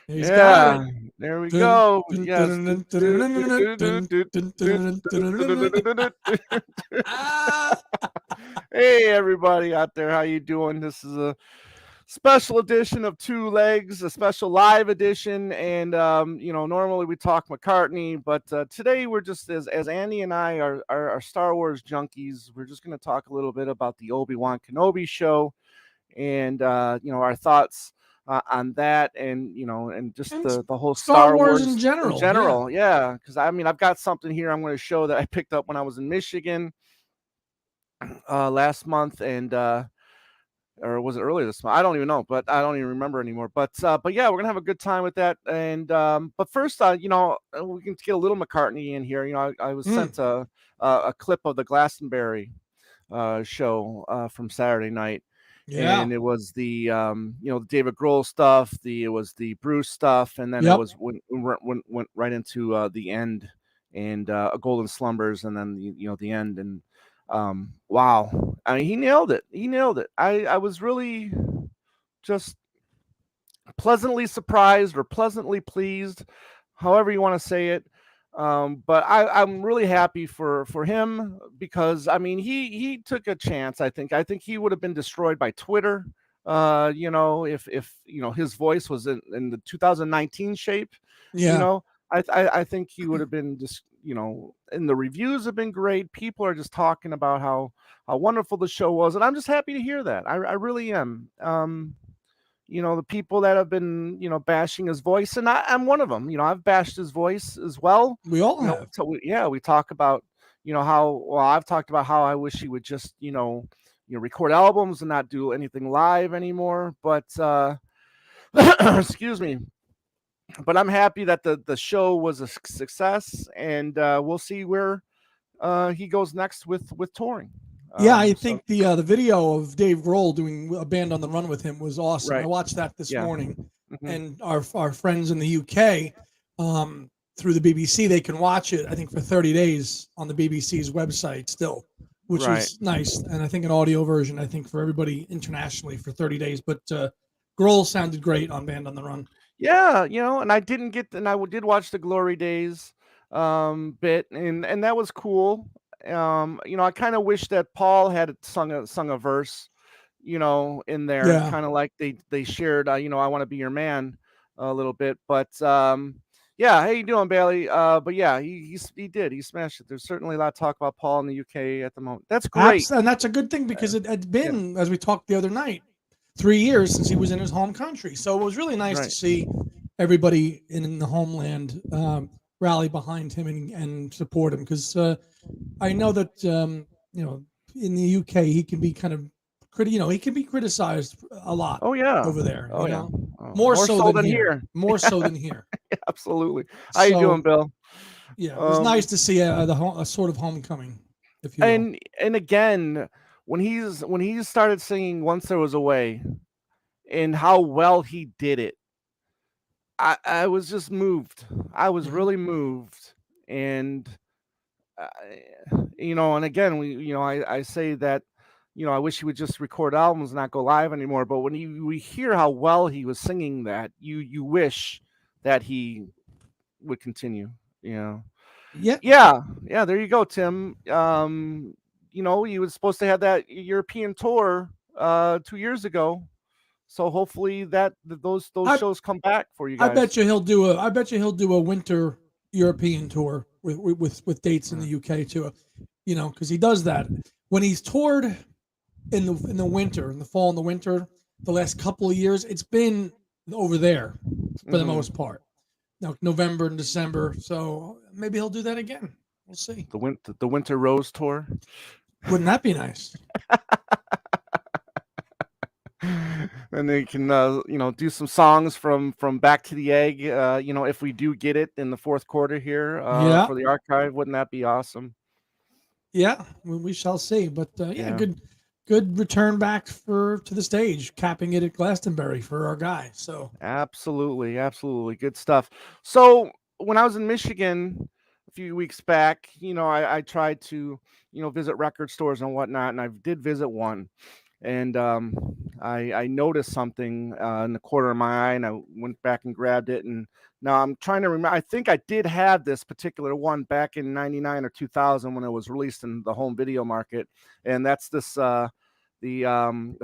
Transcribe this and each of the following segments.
He's got Yeah, it. there we Dun, go. dun, Yes. dun, dun, dun, dun, dun, dun, dun, dun, dun. Ah! Hey everybody out there, how you doing? This is a special edition of Two Legs, a special live edition, and normally we talk McCartney, but today we're just as Andy and I are Star Wars junkies. We're just going to talk a little bit about the Obi-Wan Kenobi show, and our thoughts on that, and just And the whole Star Star Wars in Wars in general, yeah. general. Yeah, because I mean I've got something here I'm going to show that I picked up when I was in Michigan last month, and or was it earlier this month? I don't even know, but I don't even remember anymore. But yeah, we're gonna have a good time with that. And but first, we can get a little McCartney in here. I was Mm, sent a clip of the Glastonbury show from Saturday night, yeah. and it was the the David Grohl stuff, it was the Bruce stuff, and then it Yep. was went right into the end and Golden Slumbers, and then the end, and wow, I mean he nailed it. He nailed it. I was really just pleasantly surprised or pleasantly pleased, however you want to say it. But I'm really happy for him because I mean he took a chance. I think he would have been destroyed by Twitter. If his voice was in the 2019 shape, you Yeah. know, I think he would have been just and the reviews have been great. People are just talking about how wonderful the show was, and I'm just happy to hear that. I really am. The people that have been, bashing his voice, and I'm one of them. I've bashed his voice as well. We all have. So we talk about, how well I've talked about how I wish he would just, record albums and not do anything live anymore. But excuse me. But I'm happy that the show was a success, and we'll see where he goes next with touring. Yeah, I So think the video of Dave Grohl doing a band on the run with him was awesome. I right, watched that this yeah. morning, Hmm. and our friends in the UK, through the BBC, they can watch it. I think for 30 days on the BBC's website still, which Right. was nice. And I think an audio version. I think for everybody internationally for 30 days. But Grohl sounded great on Band on the Run. Yeah, and I didn't get, and did watch the Glory Days bit, and that was cool. I kind of wish that Paul had sung a verse, in there, Yeah, kind of like they shared, I want to be your man a little bit, but yeah, how you doing, Bailey? But yeah, he smashed it. There's certainly a lot of talk about Paul in the UK at the moment. That's great. and that's a good thing because it had Yeah, been, as we talked the other night, 3 years since he was in his home country. So it was really nice to right. see everybody in the homeland rally behind him and support him because I know that in the UK he can be kind of he can be criticized a lot Oh yeah. over there. Oh yeah. More More so so than than here. here. More so than here. Absolutely. How you doing, So Bill? yeah, it was nice Um, to see a sort of homecoming, if you will. and again, when he started singing "Once There Was a Way" and how well he did it, I was just moved. I was Hmm. really moved, and uh, and again, I say that, I wish he would just record albums and not go live anymore. But when we hear how well he was singing that, you wish that he would continue. You know. Yeah, Yeah, yeah, there you go, Tim. He was supposed to have that European tour 2 years ago. So hopefully those I shows come back for you I guys. bet you he'll do a. I bet you he'll do a winter European tour with dates in the Right. UK too. Because he does that when he's toured in the winter, in the fall and the winter. The last couple of years, it's been over there for the Hmm. most part. Now November and December, so maybe he'll do that again. We'll see. The Winter Rose tour. Wouldn't that be nice? And they can do some songs from Back to the Egg, if we do get it in the fourth quarter here Yeah, for the archive. Wouldn't that be awesome? yeah. We shall see. But yeah, Yeah. good return back to the stage, capping it at Glastonbury for our guy. So Absolutely, absolutely. Good stuff. So when I was in Michigan a few weeks back, I tried to, visit record stores and whatnot, and I did visit one. and I noticed something in the corner of my eye, and I went back and grabbed it, and now I'm trying to remember. I think I did have this particular one back in '99 or 2000 when it was released in the home video market, and that's this the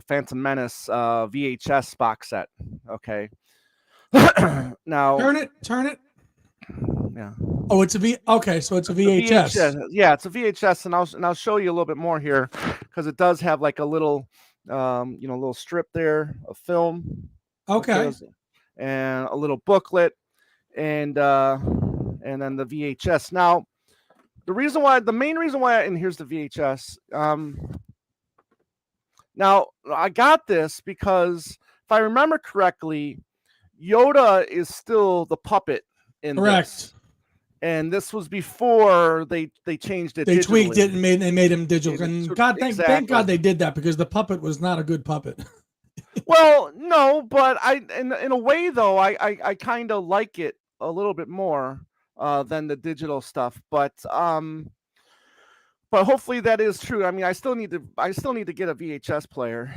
Phantom Menace VHS box set. Okay, now Turn it. yeah. Oh, it's a V. Okay, so it's a The VHS. Yeah, it's a VHS, and I'll show you a little bit more here because it does have like a little little strip there of film. Okay. And a little booklet, and then the VHS. Now, the main reason why, and here's the VHS. Now I got this because if I remember correctly, Yoda is still the puppet in Correct. this. And this was before they changed it. They digitally. tweaked it and they made him digital. And thank Exactly. God they did that because the puppet was not a good puppet. Well, no, but in a way though, I kind of like it a little bit more than the digital stuff. But hopefully that is true. I mean, I still need to get a VHS player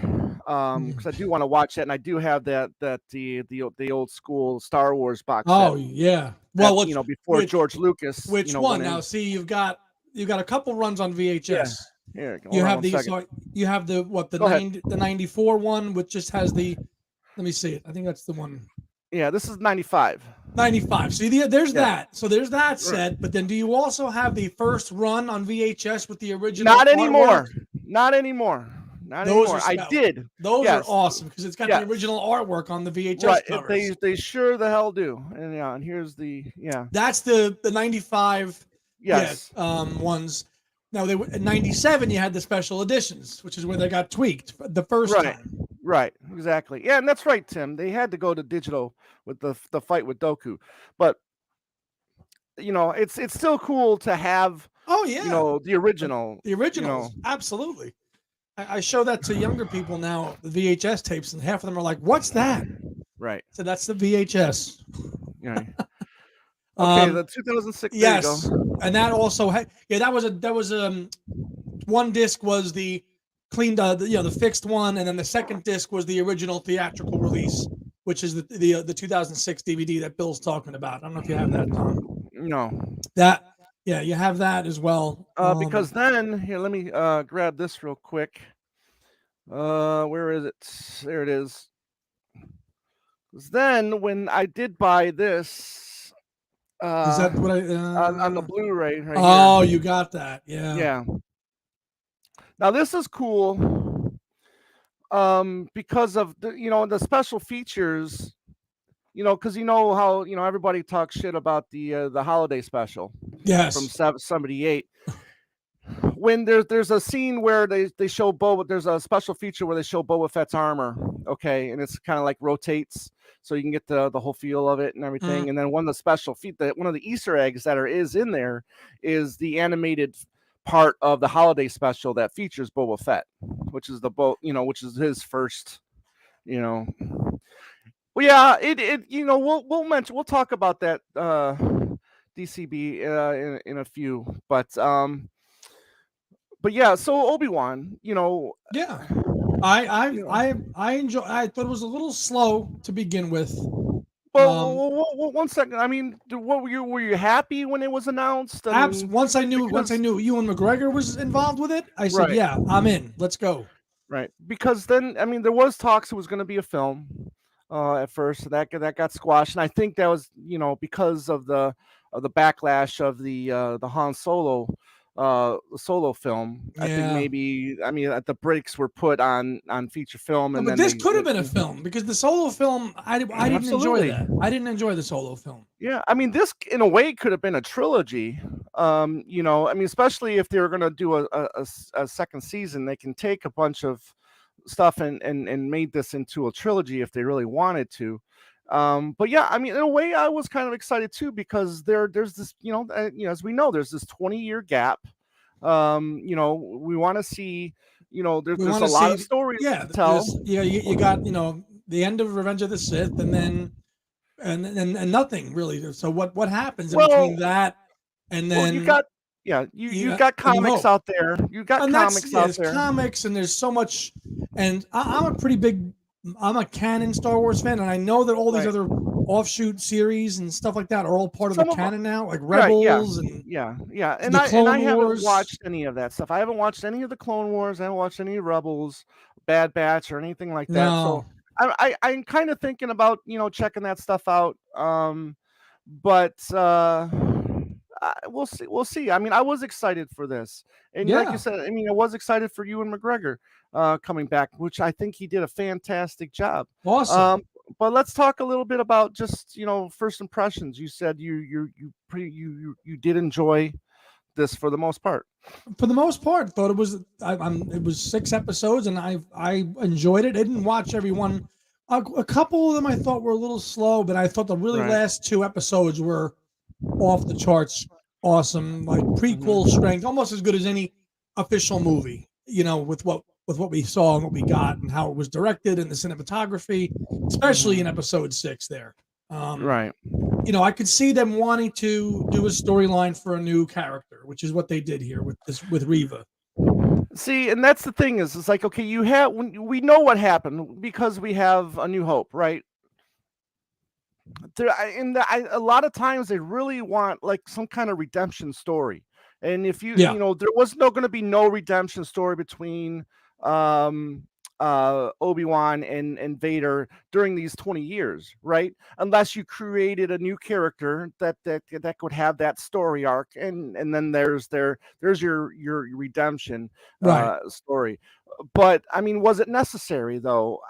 because I do want to watch that, and I do have the old school Star Wars box set. Oh yeah. Well, before George Lucas. Which one? Now, see, you've got a couple runs on VHS. Yeah. Here, you have the you have the 94 one, which just has the. Let me see it. I think that's the one. Yeah, this is 95. 95. See, there's that. So there's that set. But then, do you also have the first run on VHS with the original? Not anymore. Artwork? Not anymore. Not anymore. I did. Those are awesome because it's got the original artwork on the VHS covers. They sure the hell do. And and here's the That's the 95 ones. Now they in 97 you had the special editions, which is where they got tweaked the first time. Right, exactly. Yeah, and that's right, Tim. They had to go to digital with the fight with Dooku. But it's still cool to have the original. The originals, absolutely. I show that to younger people now, the VHS tapes, and half of them are like, "What's that?" Right. So that's the VHS. Yeah. Okay, the 2006. Yes, there you go. And that also had that was one disc was the cleaned the fixed one, and then the second disc was the original theatrical release, which is the 2006 DVD that Bill's talking about. I don't know if you have that, Tom. No. You have that as well. Because then here, let me grab this real quick. Where is it? There it is. Then when I did buy this, is that what on the Blu-ray right Oh, here. you got that. Yeah. Yeah. Now this is cool because of the special features, because how everybody talks shit about the holiday special from 78. When there's a scene where they show there's a special feature where they show Boba Fett's armor, okay, and it's kind of like rotates so you can get the whole feel of it and everything. And then one of the Easter eggs that is in there is the animated part of the holiday special that features Boba Fett, which is which is his first, Well, yeah, we'll talk about that DCB in a few, but yeah, so Obi-Wan, Yeah. I enjoy. I thought it was a little slow to begin with. Well, 1 second. I mean, what were you happy when it was announced? Once I knew Ewan McGregor was involved with it, I said, "Yeah, I'm in. Let's go." Right, because then there was talks it was going to be a film at first. That got squashed, and I think that was because of the backlash of the Han Solo solo film. I think maybe the brakes were put on feature film, and but this could have been a film because the solo film I didn't enjoy that. I didn't enjoy the solo film. Yeah, this in a way could have been a trilogy. Especially if they were going to do a second season, they can take a bunch of stuff and made this into a trilogy if they really wanted to. But yeah, in a way, I was kind of excited too because there's this, as we know, there's this 20-year gap. We want to see, there's a lot of stories to tell. You got the end of Revenge of the Sith, and then and nothing really. So what happens in between that and then? you've got comics out there. You've got and comics out there. There's comics, and there's so much. And I'm a Canon Star Wars fan, and I know that all these other offshoot series and stuff like that are all part of the canon now, like Rebels and and I haven't watched any of that stuff. I haven't watched any of the Clone Wars. I haven't watched any Rebels, Bad Batch, or anything like that. No. So I'm kind of thinking about checking that stuff out. But we'll see. We'll see. I mean, I was excited for this, and like you said, I mean, I was excited for Ewan McGregor coming back, which I think he did a fantastic job. Awesome. But let's talk a little bit about just first impressions. You said you did enjoy this for the most part. For the most part, thought it was it was 6 episodes, and I enjoyed it. I didn't watch every one. A couple of them I thought were a little slow, but I thought the really last 2 episodes were off the charts, awesome, like prequel strength, almost as good as any official movie. With what we saw and what we got and how it was directed and the cinematography, especially in episode 6 there. I could see them wanting to do a storyline for a new character, which is what they did here with Reva. See, and that's the thing is, it's like, okay, we know what happened because we have A New Hope, right? A lot of times they really want like some kind of redemption story. And if there was going to be no redemption story between Obi-Wan and Vader during these 20 years, right? Unless you created a new character that could have that story arc, and then there's your redemption story. But I mean, was it necessary though?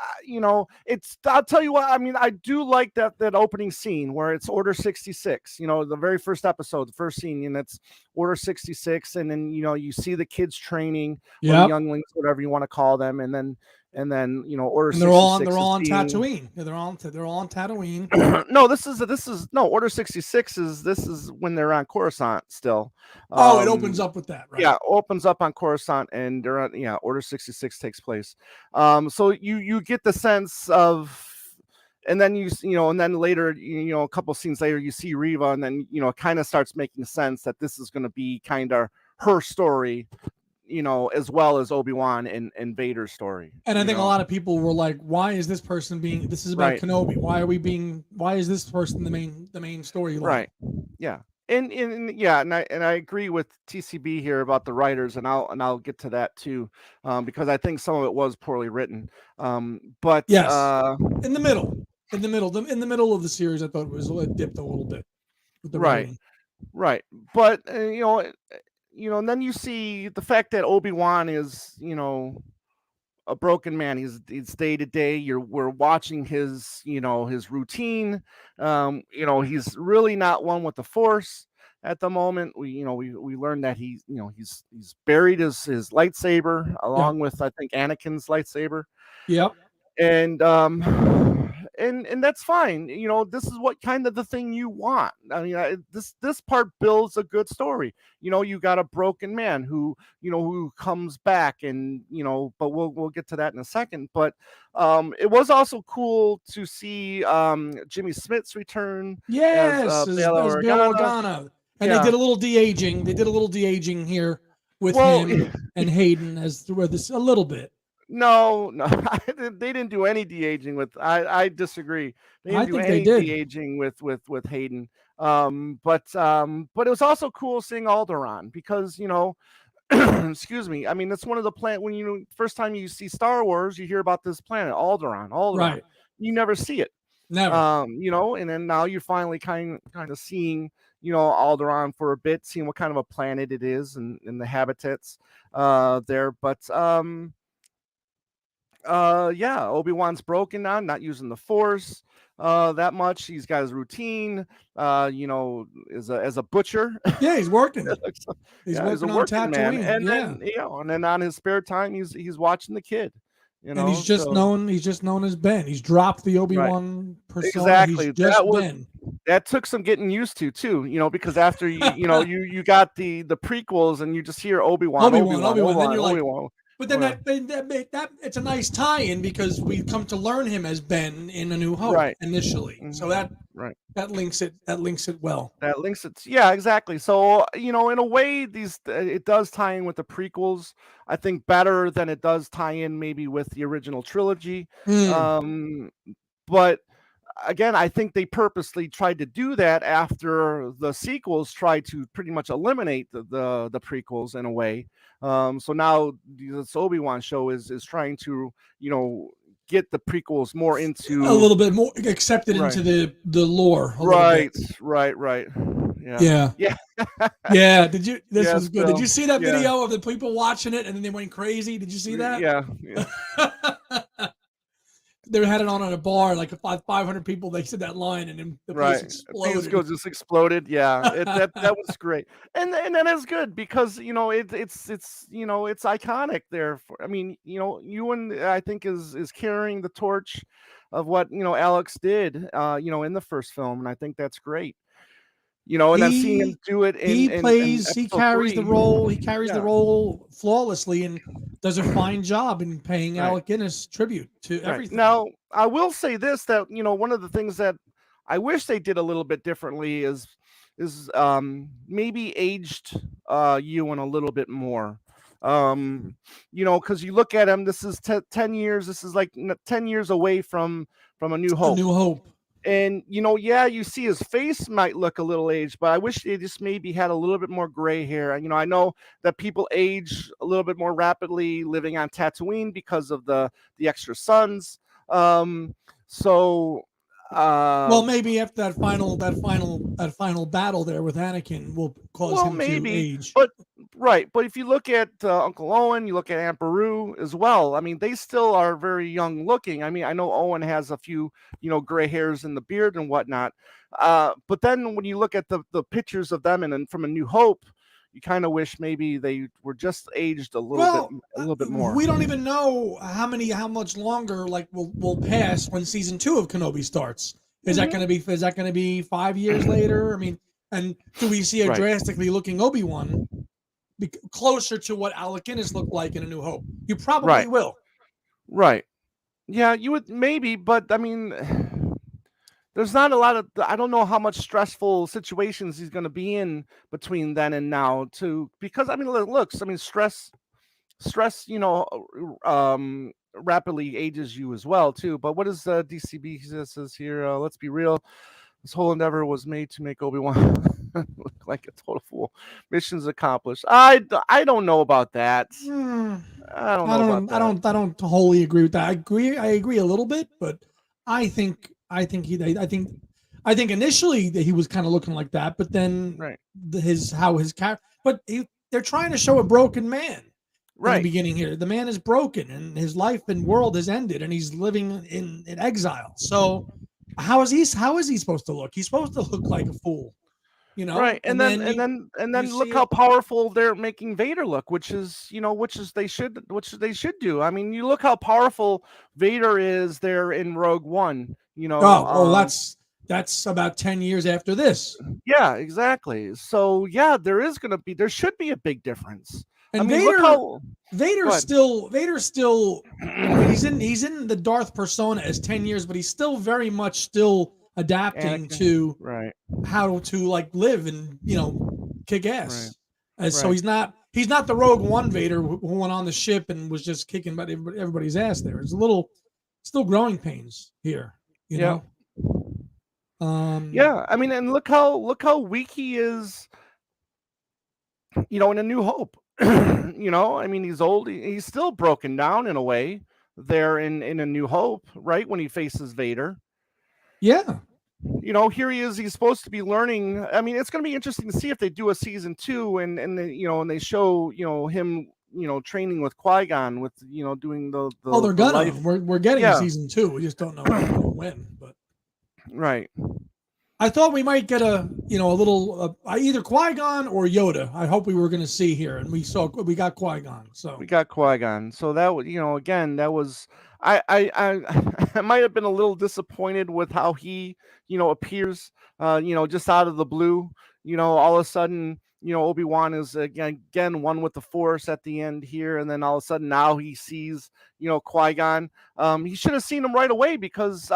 I'll tell you what. I mean, I do like that opening scene where it's Order 66. The very first episode, the first scene, and it's Order 66, and then you see the kids training, or the younglings, whatever you want to call them, and then Order 66. They're all on Tatooine. Yeah, they're all on Tatooine. No, Order 66 is when they're on Coruscant still. It opens up with that, right? Yeah, opens up on Coruscant, and they're on, Order 66 takes place. So you get the sense of, and then and then later, a couple scenes later, you see Reva, and then it kind of starts making sense that this is going to be kind of her story, as well as Obi-Wan and Vader's story. And I think a lot of people were like, why is this person this is about Kenobi. Why is this person the main storyline? Right. Yeah. And I agree with TCB here about the writers, and I'll get to that too, because I think some of it was poorly written. But yes, in the middle of the series, I thought it dipped a little bit with the writing. Right. But and then you see the fact that Obi-Wan is, a broken man. He's day to day. We're watching his, his routine. He's really not one with the Force at the moment. We learned that he's buried his lightsaber along with, I think, Anakin's lightsaber. Yep. And that's fine. This is what kind of the thing you want. I mean, this part builds a good story. You got a broken man who comes back, and but we'll get to that in a second. But it was also cool to see Jimmy Smith's return. Yes, as Bail Organa. And they did a little de-aging. They did a little de-aging here with him and Hayden a little bit. No, they didn't do any de-aging with. I disagree. They didn't do any de-aging with Hayden. But it was also cool seeing Alderaan because excuse me. I mean, that's one of the when first time you see Star Wars, you hear about this planet Alderaan. Right. You never see it. Never. And then now you're finally kind of seeing Alderaan for a bit, seeing what kind of a planet it is and the habitats there. But Obi-Wan's broken now, not using the Force that much. He's got his routine, as a butcher. Yeah, he's working. He's working on Tatooine. And then on his spare time, he's watching the kid. And he's just known as Ben. He's dropped the Obi-Wan persona. Exactly. He's just Ben. That took some getting used to too, because after you got the prequels and you just hear Obi-Wan. Then you're like, Obi-Wan. But then that it's a nice tie-in because we come to learn him as Ben in A New Hope right. initially. So Right. that links it well. That links it. Yeah, exactly. So in a way, it does tie in with the prequels. I think better than it does tie in maybe with the original trilogy. Mm. Um, but again, I think they purposely tried to do that after the sequels tried to pretty much eliminate the prequels in a way. So now this Obi-Wan show is trying to get the prequels more A into little bit more accepted right, into the lore a little bit. right. Yeah, Yeah. yeah, Yeah. This yes, was good. Did Bill. you see that Yeah, video of the people watching it and then they went crazy? Did you see that? yeah, yeah. They had it on at a bar, like 500 people. They said that line, and then the place Right. exploded. Just exploded. Yeah. That was great. And that is good because it's iconic there for, I mean, Ewan I think is carrying the torch of what, Alex did in the first film, and I think that's great. And then seeing him he do it he in plays. He episode carries the 3. role. He carries the Yeah. role flawlessly and does a fine job in paying Right. Alec Guinness tribute to Right. everything. Now, I will say this, that one of the things that I wish they did a little bit differently is maybe aged Ewan a little bit more. Because you look at him, this is 10 years. This is like 10 years away from A New A Hope. New Hope. And yeah, you see his face might look a little aged, but I wish they just maybe had a little bit more gray hair. And I know that people age a little bit more rapidly living on Tatooine because of the extra suns. Um, so Well, maybe after that final battle there with Anakin will cause well, him to maybe, age. but right. But if you look at Uncle Owen, you look at Aunt Beru as well. I mean, they still are very young looking. I mean, I know Owen has a few, gray hairs in the beard and whatnot. But then when you look at the pictures of them and from A New Hope, you kind of wish maybe they were just aged a Well, little bit more. we don't even know how much longer like will pass when season 2 of Kenobi starts. Is that going to be 5 years later? I mean, and do we see a Right. drastically looking Obi-Wan closer to what Alec Guinness looked like in A New Hope? You probably Right. will. Right. Yeah, you would maybe, but I mean, there's not a lot of, I don't know how much stressful situations he's going to be in between then and now because I mean, looks, I mean, stress, rapidly ages you as well too. But what does DCB says here? Let's be real. This whole endeavor was made to make Obi-Wan look like a total fool. Missions accomplished. I don't know about that. I don't know about that. I don't wholly agree with that. I agree a little bit, but I think initially that he was kind of looking like that, but then Right. his character. But they're trying to show a broken man in the Right. beginning here. The man is broken, and his life and world has ended, and he's living in exile. So how is he supposed to look? He's supposed to look like a fool, Right. And then look how powerful they're making Vader look, which they should do. I mean, you look how powerful Vader is there in Rogue One, that's about 10 years after this. Yeah, exactly. So yeah, there should be a big difference. And I mean, Vader, look how Vader's still. I mean, he's in the Darth persona as 10 years, but he's still very much still adapting to right. how to like live and kick ass. Right. So he's not the Rogue One Vader who went on the ship and was just kicking everybody's ass there. It's a little still growing pains here, you know. Yeah, I mean, and look how weak he is, in A New Hope. I mean, he's old. He's still broken down in a way there in A New Hope, right? When he faces Vader. Yeah. Here he is. He's supposed to be learning. I mean, it's going to be interesting to see if they do a season 2 and they show, him, training with Qui-Gon with, doing the they're gonna. life. We're getting season 2. We just don't know when, but right. I thought we might get a little either Qui-Gon or Yoda. I hope we were going to see here, and we got Qui-Gon. So we got Qui-Gon. So that was, again, that was I I might have been a little disappointed with how he appears, just out of the blue. All of a sudden, Obi-Wan is again one with the Force at the end here, and then all of a sudden now he sees Qui-Gon. He should have seen him right away because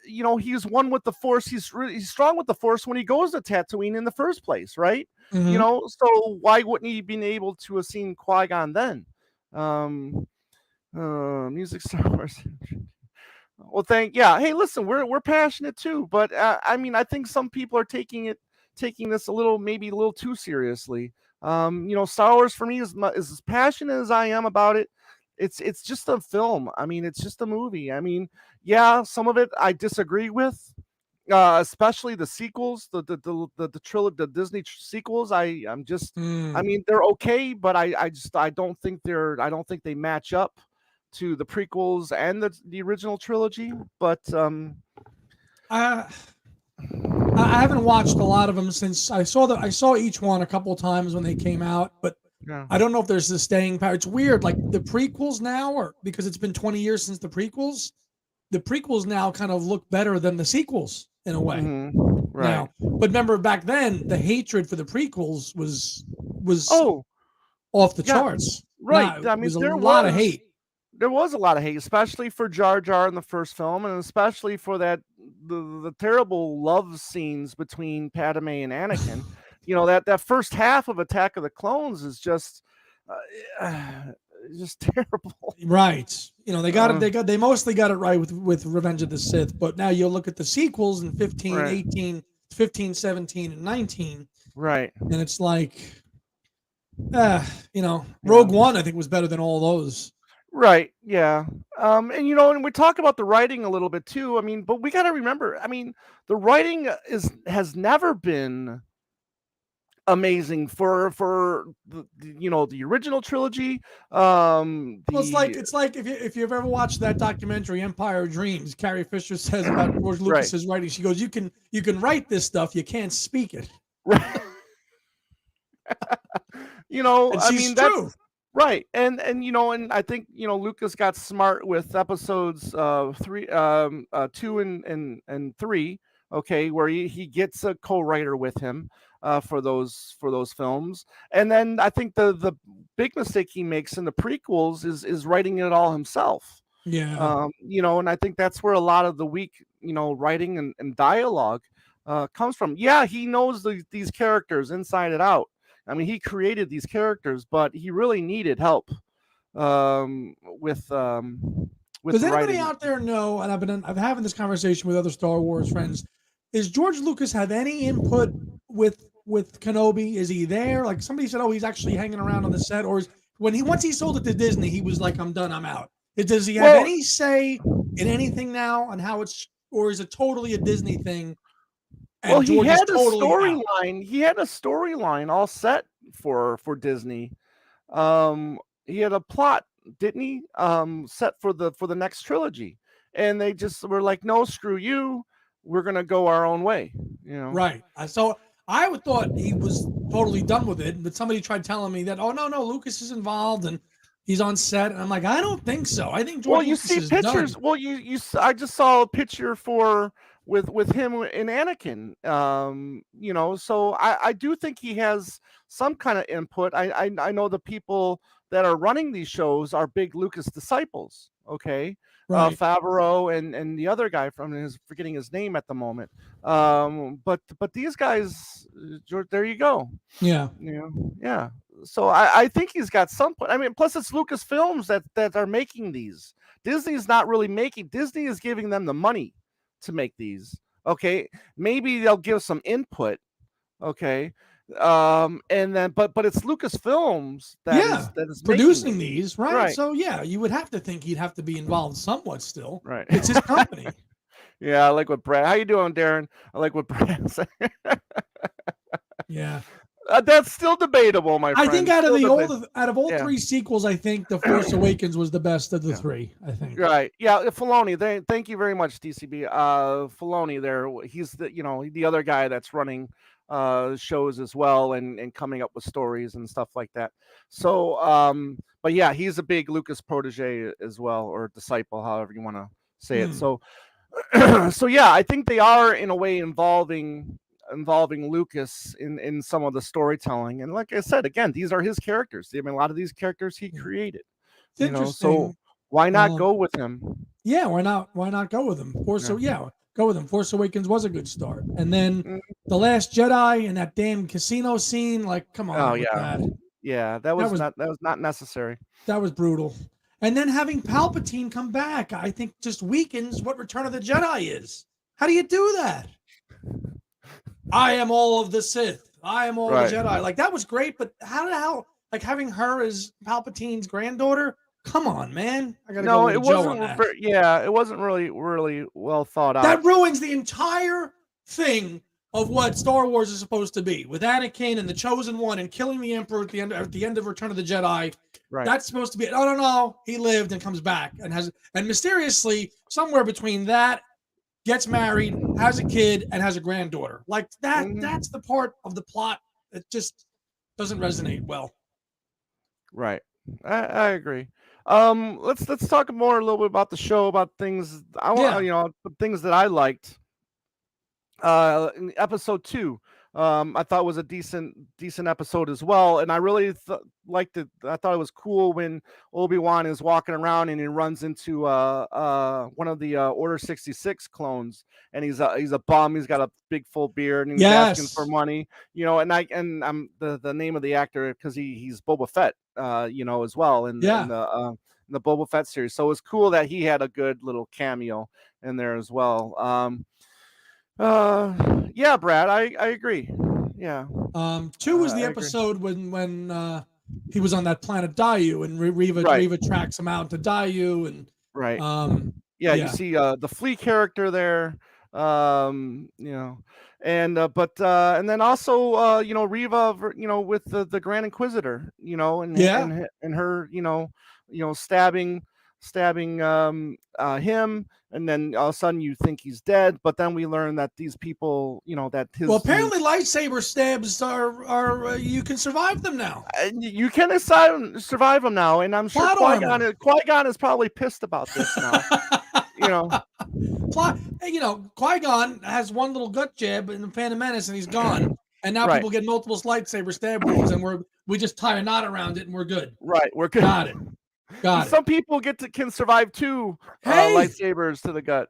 he's one with the Force. He's strong with the Force when he goes to Tatooine in the first place, right? Mhm. So why wouldn't he been able to have seen Qui-Gon then? Music Star Wars. Well, hey, listen, we're passionate too, but I mean, I think some people are taking this maybe a little too seriously. Star Wars for me is as passionate as I am about it. It's just a film. I mean, it's just a movie. I mean, yeah, some of it I disagree with, especially the sequels, the Disney sequels. I Mm. mean, they're okay, but I don't think they match up to the prequels and the original trilogy. But I I haven't watched a lot of them since I saw each one a couple of times when they came out, but yeah, I don't know if there's the staying power. It's weird, like the prequels now, or because it's been 20 years since the prequels. The prequels now kind of look better than the sequels in a way right. now. But remember back then, the hatred for the prequels was Oh, off the yeah, charts. right. Now I it mean, was a lot of hate. there was a lot of hate, especially for Jar Jar in the first film, and especially for the terrible love scenes between Padme and Anakin. That first half of Attack of the Clones is uh, just terrible. Right. They got it. Uh, They mostly got it right with Revenge of the Sith. But now you look at the sequels in 15, right, 18, 15, 17, and 19, right, and it's like, yeah. Rogue One I think was better than all those. Right. Yeah. And we talk about the writing a little bit too. I mean, but we got to remember. I mean, the writing has never been amazing for the original trilogy. Well, The it's like if you've ever watched that documentary Empire of Dreams, Carrie Fisher says about George right. Lucas's writing. She goes, you can write this stuff, you can't speak it," Right. and I she's mean that's true. right. And I think Lucas got smart with episodes 2 and 3, okay, where he gets a co-writer with him for those films. And then I think the big mistake he makes in the prequels is writing it all himself. Yeah. And I think that's where a lot of the weak writing and dialogue comes from. Yeah, he knows these characters inside and out. I mean, he created these characters, but he really needed help um, with um, with Does anybody writing. out there know? And I've having this conversation with other Star Wars friends. Is George Lucas have any input with Kenobi? Is he there? Like somebody said, oh, he's actually hanging around on the set, or is once he sold it to Disney, he was like, I'm done, I'm out. Does he have Well, any say in anything now on how it's, or is it totally a Disney thing? well, And he George is had a totally out. storyline. He had a storyline all set for Disney. He had a plot, didn't he? Set for the next trilogy, and they just were like, "No, screw you. We're gonna go our own way." Right. So I would thought he was totally done with it, but somebody tried telling me that, oh no, Lucas is involved and he's on set, and I'm like, I don't think so. I think Well, George you Lucas see is done. pictures. Well, I just saw a picture with him and Anakin. So I do think he has some kind of input. I know the people that are running these shows are big Lucas disciples. Okay, Right. Favreau and the other guy forgetting his name at the moment. But these guys, there you go. Yeah. Yeah. So I think he's got some. I mean, plus it's Lucasfilms that are making these. Disney's not really making. Disney is giving them the money to make these. Okay, maybe they'll give some input. Okay, and then but it's Lucasfilms Yeah. that is making Producing it. these, right? Right. So yeah, you would have to think he'd have to be involved somewhat still. Right. It's his company. Yeah, I like what Brad. How you doing, Darren? I like what Brad said. Yeah. That's still debatable, my I think friend. Still debatable. out of all Yeah. three sequels, I think The Force Awakens was the best of the Yeah. three. I think. Right. Yeah. Filoni. Thank you very much, DCB. Filoni. He's the other guy that's running shows as well and coming up with stories and stuff like that. So, but yeah, he's a big Lucas protege as well, or disciple, however you want to say it. Hmm. So, so yeah, I think they are in a way involving involving Lucas in some of the storytelling. And like I said, again, these are his characters. I mean, a lot of these characters he created. It's So interesting. why not go with him? Yeah, why not? Why not go with him? Go with him. Force Awakens was a good start, and then Mm. The Last Jedi and that damn casino scene. Like, come on Oh with yeah, that. yeah. That was not necessary. That was brutal. And then having Palpatine come back, I think, just weakens what Return of the Jedi is. How do you do that? I am all of the Sith. I am all the Jedi. Like, that was great, but how the hell? Like, having her as Palpatine's granddaughter. Come on, man! I gotta go with it Joe wasn't. on that. It wasn't really well thought out. That ruins the entire thing of what Star Wars is supposed to be, with Anakin and the Chosen One and killing the Emperor at the end of Return of the Jedi. Right. That's supposed to be. Oh no, he lived and comes back and mysteriously somewhere between that gets married, has a kid, and has a granddaughter. Like that. Mm-hmm. That's the part of the plot that just doesn't resonate well. Right. I agree. Let's talk more a little bit about the show, about things I want, things that I liked. In episode 2, I thought was a decent episode as well, and I really liked it. I thought it was cool when Obi-Wan is walking around and he runs into one of the Order 66 clones, and he's a bum. He's got a big full beard and he's asking for money, and I'm the name of the actor, because he's Boba Fett, as well in the Boba Fett series. So it was cool that he had a good little cameo in there as well. Yeah, Brad, I agree. Yeah. 2 was the episode when he was on that planet Dayu, and Reva tracks him out to Dayu, and you see the Flea character there, and then also Reva, with the Grand Inquisitor, and her, stabbing him, and then all of a sudden you think he's dead, but then we learn that these people, apparently lightsaber stabs are you can survive them now. You can survive them now, and I'm sure Qui-Gon is probably pissed about this now. Qui-Gon has one little gut jab in the Phantom Menace and he's gone. And now people get multiple lightsaber stab wounds, and we just tie a knot around it and we're good. Right, we're good. Got it. Some people can survive 2 lightsabers to the gut,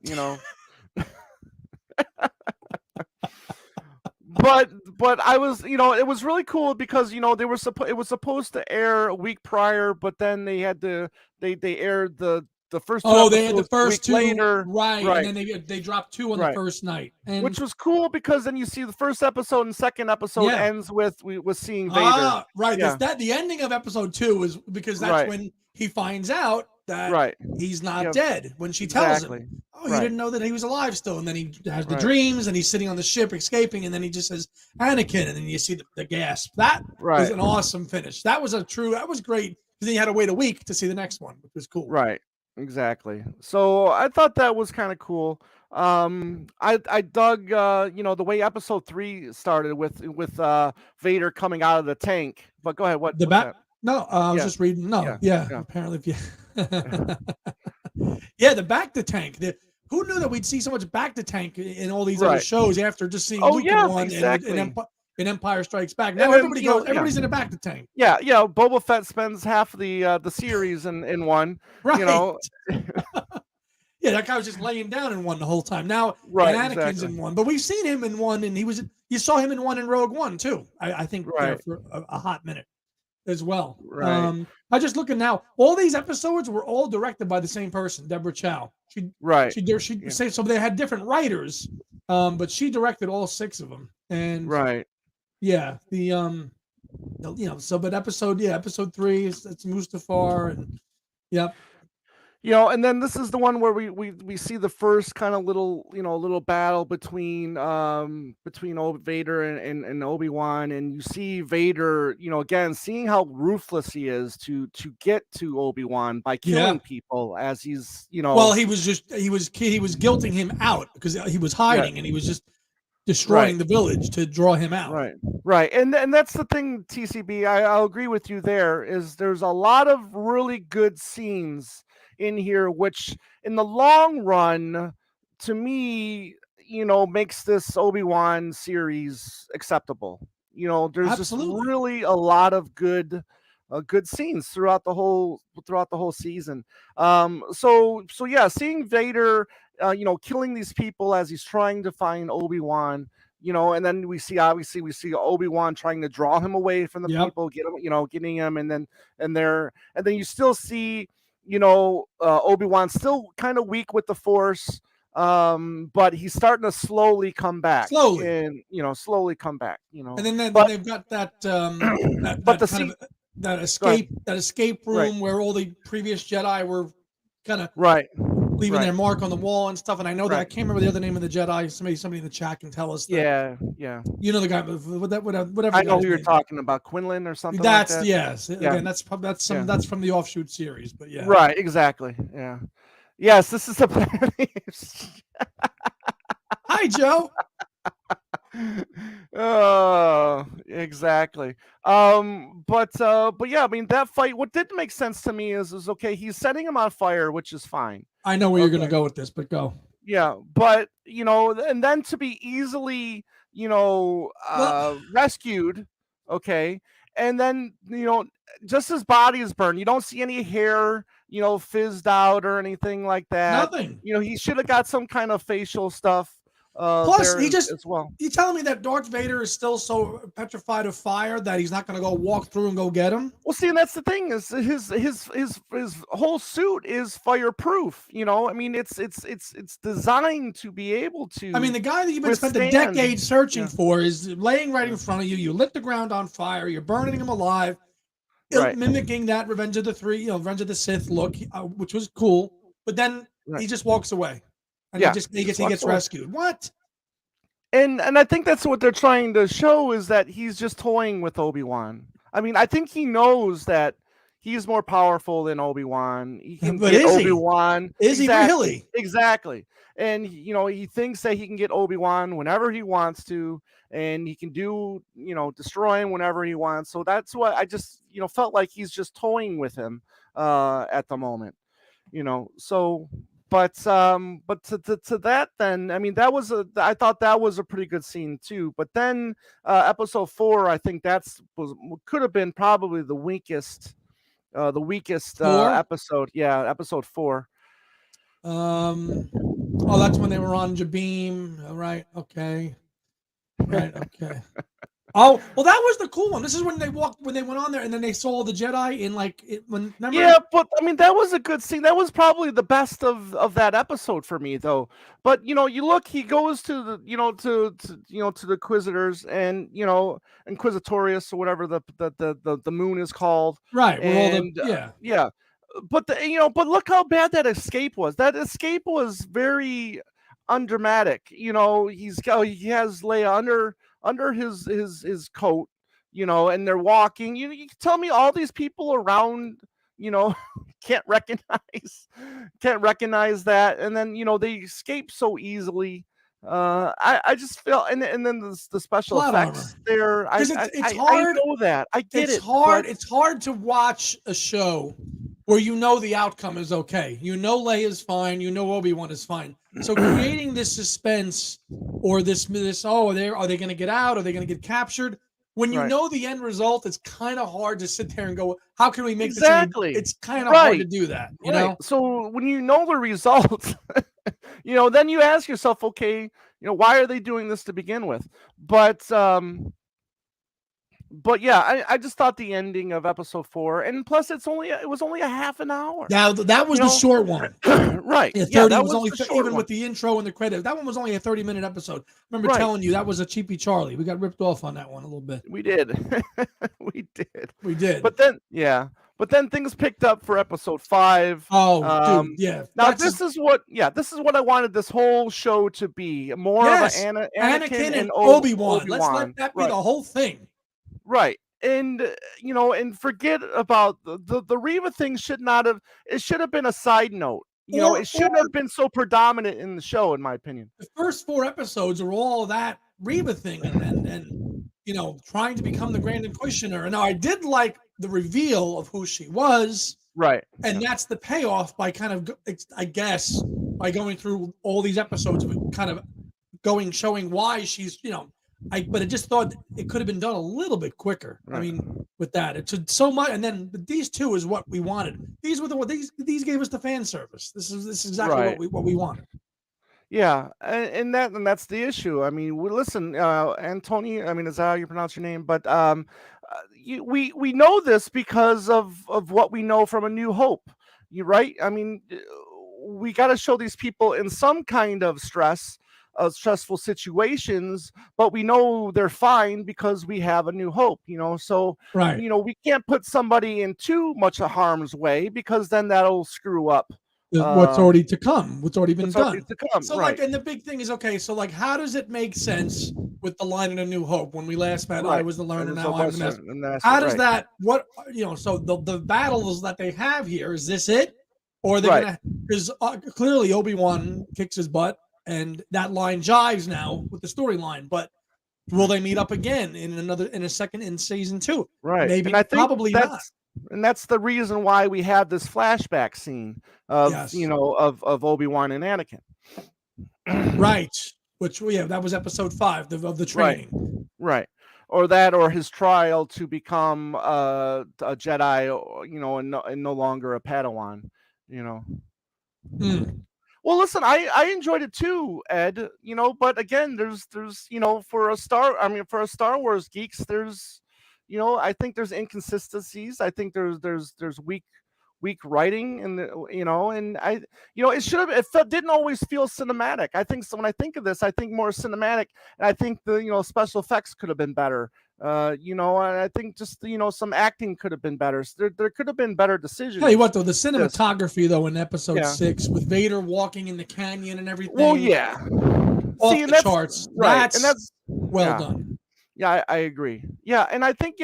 But I was, it was really cool because it was supposed to air a week prior, but then they had to they aired the first 2 they had the first 2 later, right, and then they dropped 2 on the first night, which was cool because then you see the first episode and second episode ends with seeing Vader. The ending of episode 2 is because that's when he finds out that he's not dead, when she tells him, you didn't know that he was alive still, and then he has the dreams and he's sitting on the ship escaping, and then he just says Anakin, and then you see the gasp. That was an awesome finish. That was great, because then you had to wait a week to see the next one, which was cool. Right. Exactly. So I thought that was kind of cool. I dug the way episode 3 started with Vader coming out of the tank. But go ahead. I was just reading. Apparently, the Bacta Tank. Who knew that we'd see so much Bacta Tank in all these other shows after just seeing Luke in Empire Strikes Back? Now everybody's in a Bacta Tank. Yeah. Boba Fett spends half the series in one. Right. Yeah, that guy was just laying down in one the whole time. Now, Anakin's in one, but we've seen him in one, and you saw him in one in Rogue One too. I think for a hot minute as well. Right. I just looking now. All these episodes were all directed by the same person, Deborah Chow. She so they had different writers, but she directed all 6 of them. And but episode 3 it's Mustafar, and and then this is the one where we see the first kind of little battle between Vader and Obi-Wan, and you see Vader, again, seeing how ruthless he is to get to Obi-Wan by killing people as he's, Well, he was guilting him out because he was hiding and he was just destroying the village to draw him out. Right. And that's the thing, TCB, I'll agree with you there, is there's a lot of really good scenes in here, which in the long run, to me, makes this Obi-Wan series acceptable. There's just Absolutely. really a lot of good scenes throughout the whole season. So yeah, seeing Vader, killing these people as he's trying to find Obi-Wan, and then we see Obi-Wan trying to draw him away from the Yep. people, getting him, and then you still see, Obi-Wan still kind of weak with the Force, but he's starting to slowly come back, Slowly. and slowly come back, And then but they've got that but the kind of that go ahead. escape room Right. where all the previous Jedi were kind of Right. leaving their Right. mark on the wall and stuff. And I know that I Right. can't remember the other name of the Jedi. Somebody in the chat can tell us that. Yeah. You know the guy, whatever I the know guy's who you're name. talking about, Quinlan or something like That's that. yes. Yeah. Again, that's Yeah. that's from the offshoot series. But yeah. Right. Exactly. Yeah. Yes, this is a Hi, Joe. Oh, exactly. But yeah, I mean that fight. What did make sense to me is okay. He's setting him on fire, which is fine. I know where you're going to Okay. go with this, but go. Yeah, but and then to be easily, rescued, okay, and then just his body is burned. You don't see any hair, fizzed out or anything like that. Nothing. He should have got some kind of facial stuff. Plus, There as well. you telling me that Darth Vader is still so petrified of fire that he's not going to go walk through and go get him? Well, see, and that's the thing is his whole suit is fireproof. I mean, it's designed to be able to. I mean, the guy that you've been spent a withstand. decade searching Yeah. for is laying right in front of you. You lit the ground on fire. You're burning him alive, Right. mimicking that Revenge of the Sith look, which was cool. But then Right. he just walks away, and Yeah, he just gets walks away. rescued. What? And I think that's what they're trying to show is that he's just toying with Obi-Wan. I mean, I think he knows that he's more powerful than Obi-Wan. He can But get is he? Obi-Wan. Is he really? Exactly. And he thinks that he can get Obi-Wan whenever he wants to, and he can do, destroy him whenever he wants. So that's what I just, felt like he's just toying with him at the moment. So but to that, then I mean I thought that was a pretty good scene too. But then episode 4, I think could have been probably the weakest episode. Yeah, episode 4. Oh, that's when they were on Jabim. Right. Okay. Right. Okay. Oh, well, that was the cool one. This is when they went on there, and then they saw the Jedi in remember? Yeah, but I mean that was a good scene. That was probably the best of that episode for me, though. But you look, he goes to the to the Inquisitors and Inquisitorius or whatever the moon is called. Right. Where all And the yeah, but but look how bad that escape was. That escape was very undramatic. He has Leia under his coat, and they're walking. You can tell me all these people around, can't recognize that, and then they escape so easily. I just feel, and then the special Plot effects there. Because it's hard. I know that. I get It's it. hard. but- It's hard to watch a show where the outcome is okay. Leia's fine. Obi-Wan is fine. So creating this suspense or this are they going to get out? Are they going to get captured? When you Right. know the end result, it's kind of hard to sit there and go, how can we make Exactly. this? It's kind of hard to Right. do that, Right. So when you know the results, then you ask yourself, okay, why are they doing this to begin with? But yeah, I just thought the ending of episode 4, and plus it was only a half an hour. Now that was the short one. Right. Yeah, 30 that was only the short even one. with the intro and the credits. That one was only a 30-minute episode. I remember Right. telling you that was a cheapy Charlie. We got ripped off on that one a little bit. We did. We did. But then things picked up for episode 5. Dude, yeah. Now this is what I wanted this whole show to be. More of an Anakin and Obi-Wan. Let's let that be Right. the whole thing. Right. And and forget about the Reva thing. Should have been a side note. It shouldn't have been so predominant in the show, in my opinion. The first 4 episodes are all that Reva thing and trying to become the Grand Inquisitor. And now I did like the reveal of who she was. Right. And that's the payoff by kind of, I guess, by going through all these episodes of kind of showing why she's, but I just thought it could have been done a little bit quicker. Right. I mean, with that, it took so much, and then these two is what we wanted. These were these gave us the fan service. This is exactly Right. what we wanted. Yeah, and that's the issue. I mean, listen, Antony. I mean, is that how you pronounce your name? But we know this because of what we know from A New Hope. You right? I mean, we got to show these people in some kind of stressful situations, but we know they're fine because we have A New Hope. So Right. we can't put somebody in too much of harm's way because then that'll screw up what's already to come, what's already been done. To come, so right. and the big thing is, okay, so how does it make sense with the line in A New Hope when we last met? Right. I was the learner, now I'm the master. How does that, so the battles that they have here, is this it? Or are they gonna, because clearly Obi-Wan kicks his butt and that line jives now with the storyline, but will they meet up again in a second in season 2? Right. Maybe, and I think probably not. And that's the reason why we have this flashback scene of of Obi-Wan and Anakin. Right. Which that was episode 5 of the training. Right. Or his trial to become a Jedi, and no longer a Padawan. Well, listen, I enjoyed it too, Ed. But again, there's for a Star Wars geeks, there's I think there's inconsistencies. I think there's weak writing, and and it didn't always feel cinematic. I think so when I think of this, I think more cinematic, and I think the special effects could have been better. And I think just some acting could have been better. So there could have been better decisions. Tell you what, though, the cinematography though in episode 6 with Vader walking in the canyon and everything. Well, yeah, off the charts. Right, and that's well done. Yeah, I agree. Yeah, and I think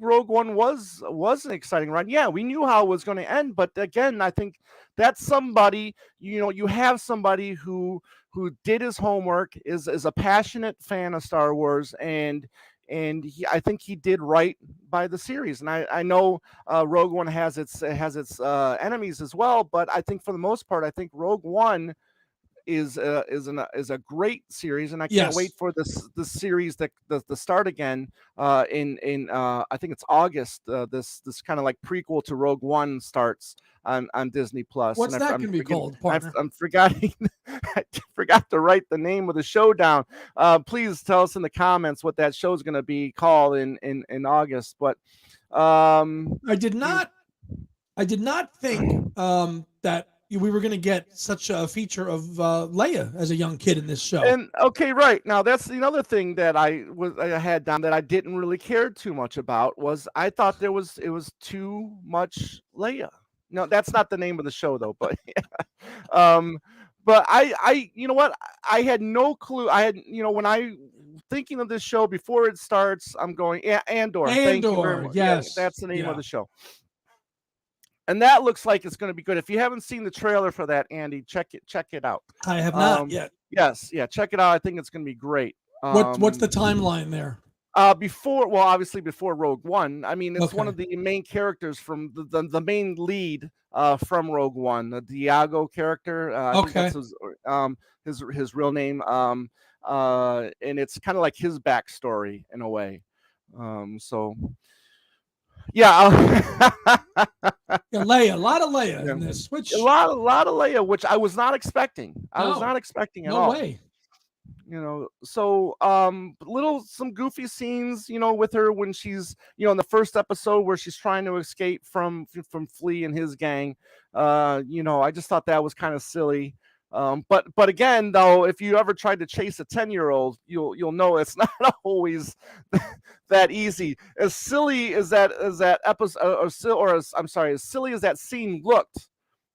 Rogue One was an exciting run. Yeah, we knew how it was going to end, but again, I think that's somebody, you have somebody who did his homework, is a passionate fan of Star Wars, and I think he did right by the series. And I know Rogue One has its enemies as well, but I think for the most part, I think Rogue One is a great series, and I can't wait for this series that the start again in I think it's August. This kind of like prequel to Rogue One starts on Disney Plus. What's that going to be called, partner? I'm forgetting. I forgot to write the name of the show down. Please tell us in the comments what that show is going to be called in August. But I did not think that we were going to get such a feature of Leia as a young kid in this show. And right now, that's the other thing that I had down that I didn't really care too much about was I thought it was too much Leia. No, that's not the name of the show though, but but I what, I had no clue. I had when I thinking of this show before it starts, I'm going Andor. Thank you very much. Yes, that's the name of the show. And that looks like it's going to be good. If you haven't seen the trailer for that, Andy, check it out. I have not yet. Yes, check it out. I think it's going to be great. What's the timeline there? Obviously before Rogue One. I mean, it's one of the main characters from the main lead from Rogue One, the Diago character. I think that's his real name. And it's kind of like his backstory in a way. So. Yeah, Leia, a lot of Leia in this. A lot of Leia, which I was not expecting. I was not expecting at all. No way. So some goofy scenes, with her when she's, in the first episode where she's trying to escape from Flea and his gang. I just thought that was kind of silly. But again, though, if you ever tried to chase a 10-year-old, you'll know it's not always that easy. As silly as that episode, as silly as that scene looked,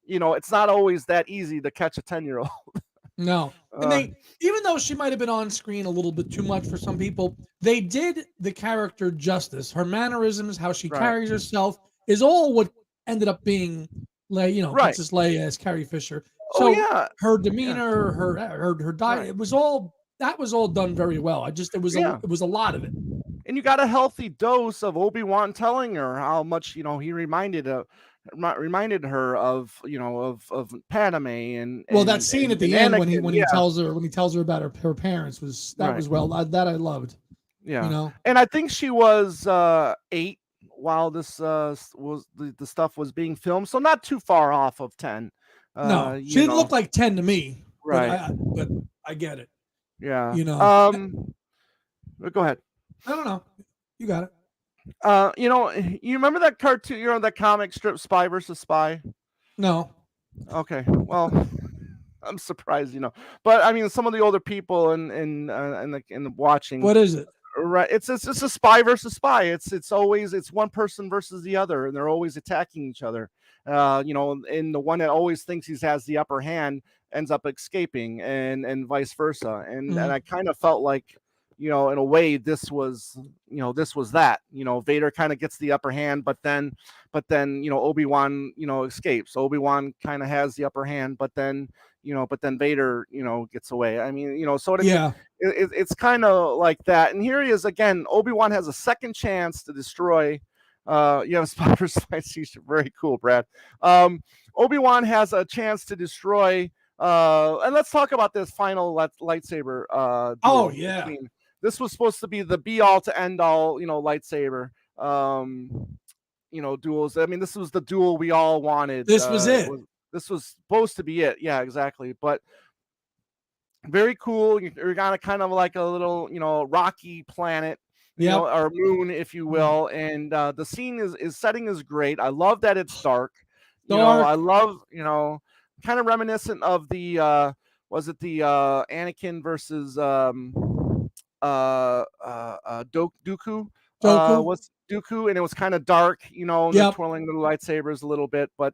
it's not always that easy to catch a 10-year-old. No, and even though she might have been on screen a little bit too much for some people, they did the character justice. Her mannerisms, how she carries herself, is all what ended up being, Princess Leia as Carrie Fisher. So her demeanor, her diet, it was all done very well. It was a lot of it. And you got a healthy dose of Obi-Wan telling her how much he reminded reminded her of of Padme and Well, that scene at and the end when Anakin, he tells her about her parents right. was well, that I loved. You Yeah, know, and I think she was 8 while this was the stuff was being filmed, so not too far off of 10. no, she You didn't look know, like 10 to me, right? but I get it. Yeah. You know, Go ahead. I don't know. You got it. You remember that cartoon, that comic strip Spy versus Spy? No, Okay, well, I'm surprised, but I mean, some of the older people in the watching. what is it? Right, it's a spy versus spy. It's one person versus the other, and they're always attacking each other. And the one that always thinks he has the upper hand ends up escaping, and vice versa. And Mhm. I kind of felt like, in a way, this was that. Vader kind of gets the upper hand, but then Obi-Wan escapes. Obi-Wan kind of has the upper hand, but then Vader gets away. I mean, Yeah, it's kind of like that. And here he is again. Obi-Wan has a second chance to destroy. You have a spy for spy t-shirt. Very cool, Brad. Obi-Wan has a chance to destroy. And let's talk about this final lightsaber oh duel. yeah, This was supposed to be the be all to end all, lightsaber. Duels. I mean, this was the duel we all wanted. this was it. This was supposed to be it. Yeah, exactly. But very cool. You're on a kind of like a little, rocky planet, Yep. or moon, if you will. And the scene is setting is great. I love that it's dark. I love, kind of reminiscent of the was it the Anakin versus Dooku? Doku. Was Dooku, and it was kind of dark, and they're Yep. twirling the lightsabers a little bit. But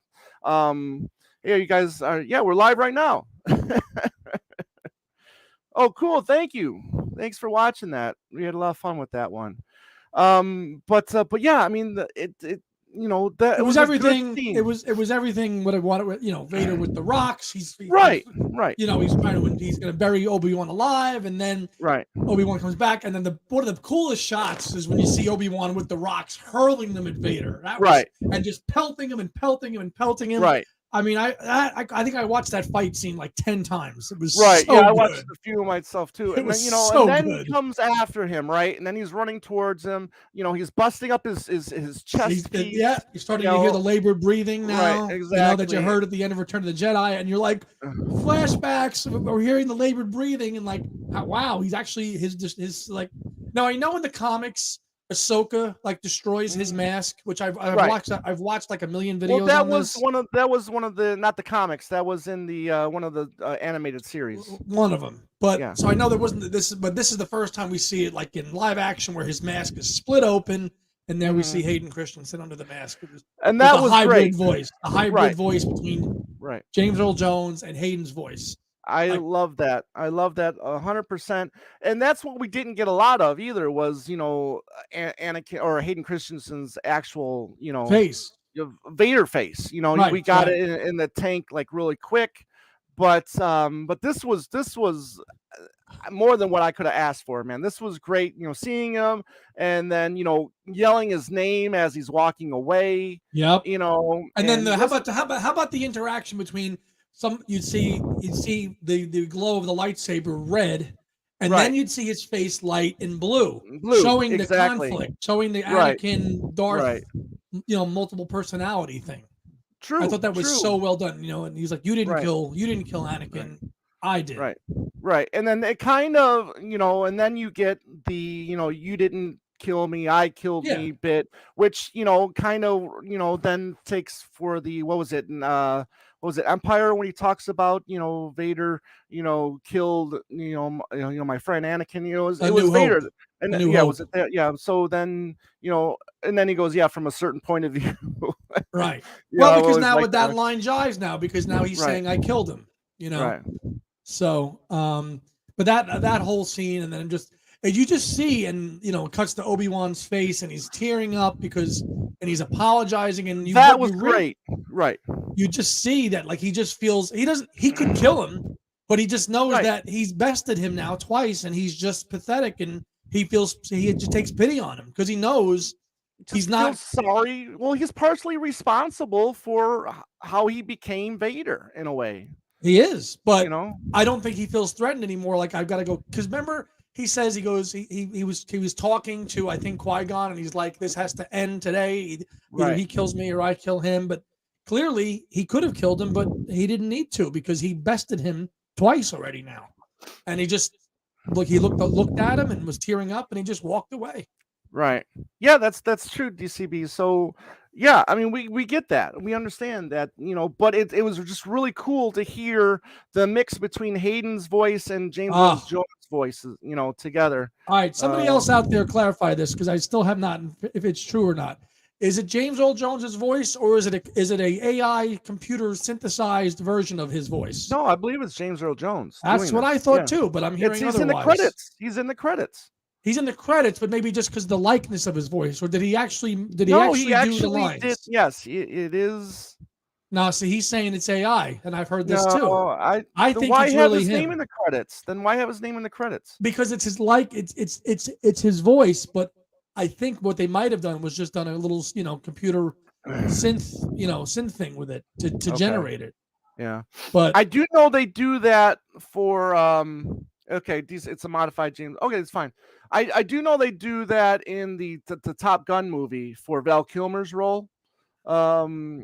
yeah, you guys are we're live right now. Oh, cool. Thank you. Thanks for watching that. We had a lot of fun with that one. But yeah, I mean, that It was a good everything. scene. It was everything what I wanted. Vader with the rocks. He's right. He's trying to. He's going to bury Obi-Wan alive, and then Right. Obi-Wan comes back, and then one of the coolest shots is when you see Obi-Wan with the rocks hurling them at Vader. That was, Right. And just pelting him and pelting him and pelting him. Right. I mean, I think I watched that fight scene like 10 times. It was right. So yeah, I good. watched a few myself too. And then so and then good. he comes after him, right? And then he's running towards him. He's busting up his chest piece. Yeah, you're starting to hear the labored breathing now. Right, exactly. That you heard at the end of Return of the Jedi, and you're like, flashbacks. We're hearing the labored breathing, and like, wow, he's actually his like. Now I know in the comics, Ahsoka like destroys his mask, which I've watched. I've watched like a million videos. Well, that on was this. that was one of the, not the comics. That was in the one of the animated series. One of them, but yeah. So I know there wasn't this, but this is the first time we see it like in live action where his mask is split open, and there we see Hayden Christensen under the mask. And that was a hybrid great. voice, a hybrid voice between James Earl Jones and Hayden's voice. I love that. I love that 100%. And that's what we didn't get a lot of either was, Anakin or Hayden Christensen's actual, face, Vader face. We got it in the tank like really quick, but this was more than what I could have asked for, man. This was great, seeing him and then, yelling his name as he's walking away. Yep. And then how about the interaction between you'd see the glow of the lightsaber red, and then you'd see his face light in blue showing the conflict, showing the Anakin Darth, multiple personality thing. True. I thought that was so well done, and he's like, you didn't kill Anakin. I did. Right. And then it kind of, and then you get the, you didn't kill me, I killed me bit, which, kind of, then takes for the, what was it Empire, when he talks about, Vader, killed, my friend Anakin, it was Vader. And was it that? Yeah. So then, and then he goes, from a certain point of view. Right. Well, because now with that line jives now, because now he's saying I killed him, Right. So, but that whole scene, and then you just see, and it cuts to Obi-Wan's face, and he's tearing up and he's apologizing, and that was great, right? You just see that, like, he just feels he could kill him, but he just knows that he's bested him now twice, and he's just pathetic, and he just takes pity on him because he knows He's Just feel not. sorry. Well, he's partially responsible for how he became Vader in a way. He is, You but know, I don't think he feels threatened anymore. Like I've got to go because remember he says he was talking to I think Qui-Gon and he's like this has to end today. Either right? he kills me or I kill him. But clearly he could have killed him, but he didn't need to because he bested him twice already now, and he just he looked at him and was tearing up and he just walked away. Right. Yeah, that's true, DCB. So, yeah, I mean, we get that. We understand that, but it was just really cool to hear the mix between Hayden's voice and James Earl Ah, Jones' voices, together. all right. Somebody else out there clarify this because I still have not if it's true or not. Is it James Earl Jones's voice or is it a AI computer synthesized version of his voice? No, I believe it's James Earl Jones That's doing what I this. thought Yeah. too, but I'm hearing He's in the otherwise. credits. He's in the credits. He's in the credits, but maybe just because the likeness of his voice, or did he actually No, do the lines? did. Yes, it is. No, see, he's saying it's AI, and I've heard this No, too. I then think why it's have really his name in him the credits? Then why have his name in the credits? because it's his it's his voice, but I think what they might have done was just done a little computer synth thing with it to Okay. generate it. Yeah. But I do know they do that for okay, it's a modified James. Okay, it's fine. I do know they do that in the Top Gun movie for Val Kilmer's role. For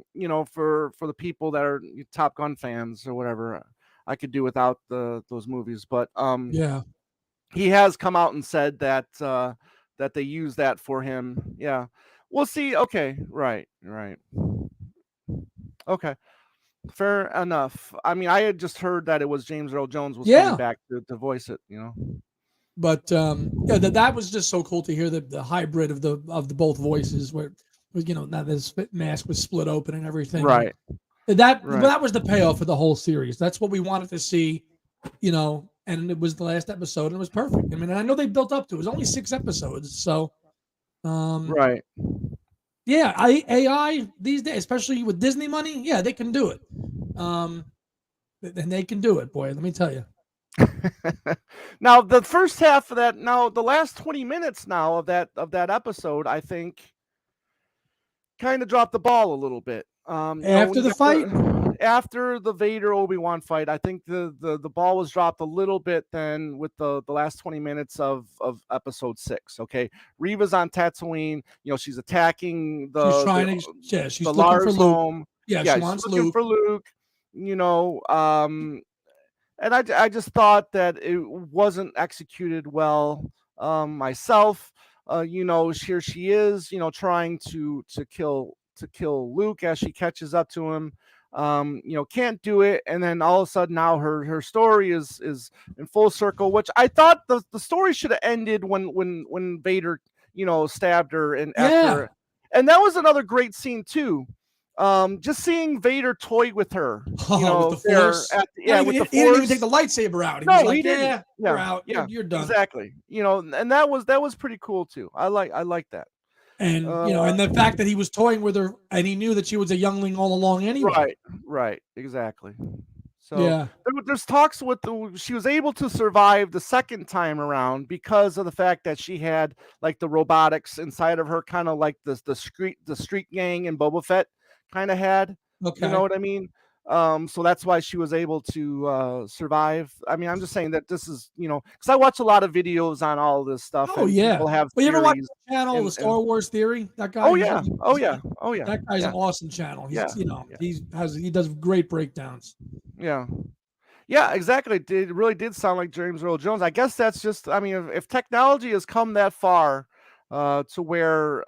the people that are Top Gun fans or whatever. I could do without those movies, but yeah, he has come out and said that that they use that for him. Yeah. We'll see. Okay, right. Okay. Fair enough. I mean, I had just heard that it was James Earl Jones was coming yeah. back to voice it. But yeah, that was just so cool to hear the hybrid of the both voices where now this mask was split open and everything. Right. And Right. that was the payoff for the whole series. That's what we wanted to see, and it was the last episode and it was perfect. I mean, I know they built up to it. It was only 6 episodes, so Right. yeah, AI these days, especially with Disney money, yeah, they can do it. And they can do it, boy. Let me tell you. Now the first half of that, now the last 20 minutes now of that episode, I think kind of dropped the ball a little bit. After the fight, after the Vader Obi-Wan fight, I think the ball was dropped a little bit then with the last 20 minutes of episode 6. Okay, Reva's on Tatooine. She's attacking she's trying to. Yeah, she's the looking for Lars Luke. home. Yeah, Yeah, she she's wants looking Luke. for Luke. And I just thought that it wasn't executed well myself. Here she is, trying to kill Luke as she catches up to him. Can't do it, and then all of a sudden now her story is in full circle, which I thought the story should have ended when Vader stabbed her and after, and that was another great scene too. Just seeing Vader toy with her, with the Force. with the Force. He didn't even take the lightsaber out. He was like, he didn't. You're out. Yeah, you're done. Exactly. And that was pretty cool too. I like that. And and the fact that he was toying with her, and he knew that she was a youngling all along anyway. Right, exactly. So yeah, there's talks with she was able to survive the second time around because of the fact that she had like the robotics inside of her, kind of like the street gang in Boba Fett kind of had. okay. You know what I mean? So that's why she was able to survive. I mean, I'm just saying that this is, because I watch a lot of videos on all this stuff. Oh, yeah. People have you ever watch theories the channel, the Star Wars Theory? That guy. Oh yeah. That guy's an awesome channel. He does great breakdowns. Yeah, exactly. It really did sound like James Earl Jones. I guess that's just, I mean, if technology has come that far to where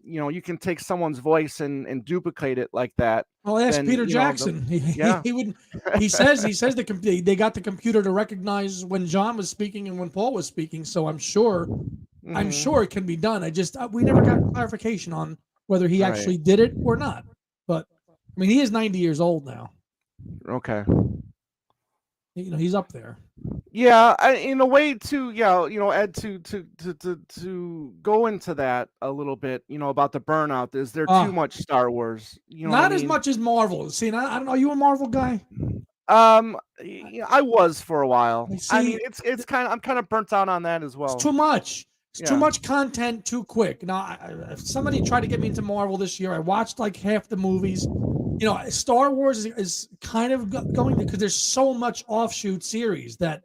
you can take someone's voice and duplicate it like that. Well, ask Peter Jackson. He would. He says they got the computer to recognize when John was speaking and when Paul was speaking. So I'm sure it can be done. We never got clarification on whether he actually did it or not. But I mean, he is 90 years old now. Okay. He's up there. Yeah, in a way too. Yeah, Ed, to go into that a little bit. About the burnout. Is there too much Star Wars? Not as much as Marvel. See, I don't know. Are you a Marvel guy? I was for a while. See, I mean, it's kind of, I'm kind of burnt out on that as well. It's too much. It's too much content too quick. Now, if somebody tried to get me into Marvel this year, I watched like half the movies. You know, Star Wars is kind of going because there's so much offshoot series that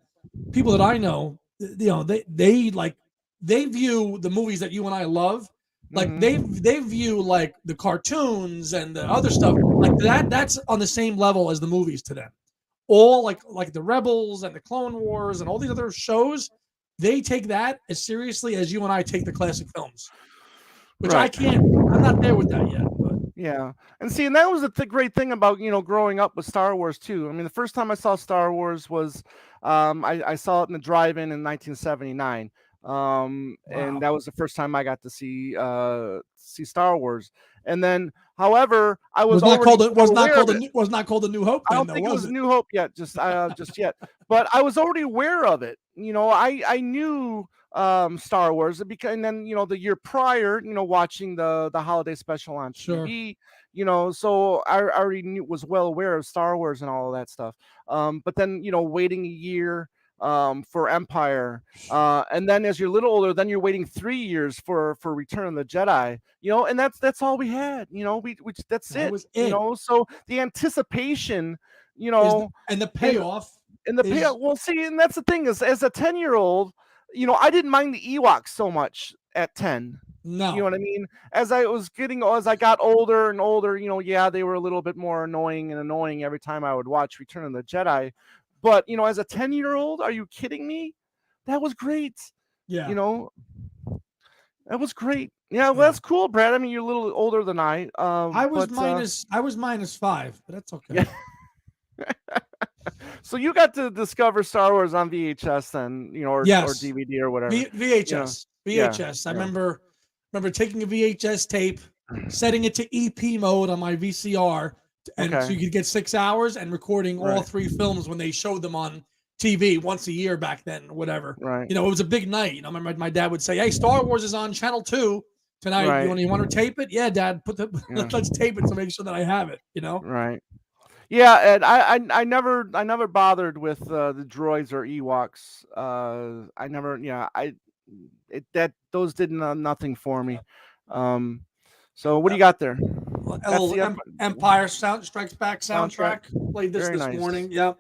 people that I know, you know, they view the movies that you and I love, like they view like the cartoons and the other stuff like that. That's on the same level as the movies to them. All like the Rebels and the Clone Wars and all these other shows, they take that as seriously as you and I take the classic films, which I can't. I'm not there with that yet. But. Yeah, and see, and that was the great thing about growing up with Star Wars too. I mean, the first time I saw Star Wars was I saw it in the drive-in 1979, and that was the first time I got to see Star Wars. And then, however, I was not already was not called a New Hope. Then, I don't think it was New Hope yet, just yet. But I was already aware of it. I knew Star Wars because, and then the year prior, watching the holiday special on TV, so I already was well aware of Star Wars and all of that stuff. But then waiting a year for Empire, and then as you're a little older, then you're waiting 3 years for Return of the Jedi, and that's all we had, we that's it, was it. So the anticipation, and the payoff. And the payoff, well, see, and that's the thing is, as a 10-year-old, I didn't mind the Ewoks so much at 10. No. You know what I mean? As I got older and older, they were a little bit more annoying every time I would watch Return of the Jedi. But, as a 10-year-old, are you kidding me? That was great. Yeah. That was great. Yeah, well, that's cool, Brad. I mean, you're a little older than I. I was -5, but that's okay. Yeah. So you got to discover Star Wars on VHS then, or DVD or whatever. VHS. VHS. I remember taking a VHS tape, setting it to EP mode on my VCR, and so you could get 6 hours, and recording all 3 films when they showed them on TV once a year back then, or whatever. Right. It was a big night. I remember my dad would say, "Hey, Star Wars is on Channel 2 tonight. Right. You want to tape it?" "Yeah, Dad. Let's tape it to make sure that I have it." Right. Yeah, and I never bothered with the droids or Ewoks. I never, those did nothing for me. So what do you got there? Empire Strikes Back soundtrack. Played this nice. morning. Yep.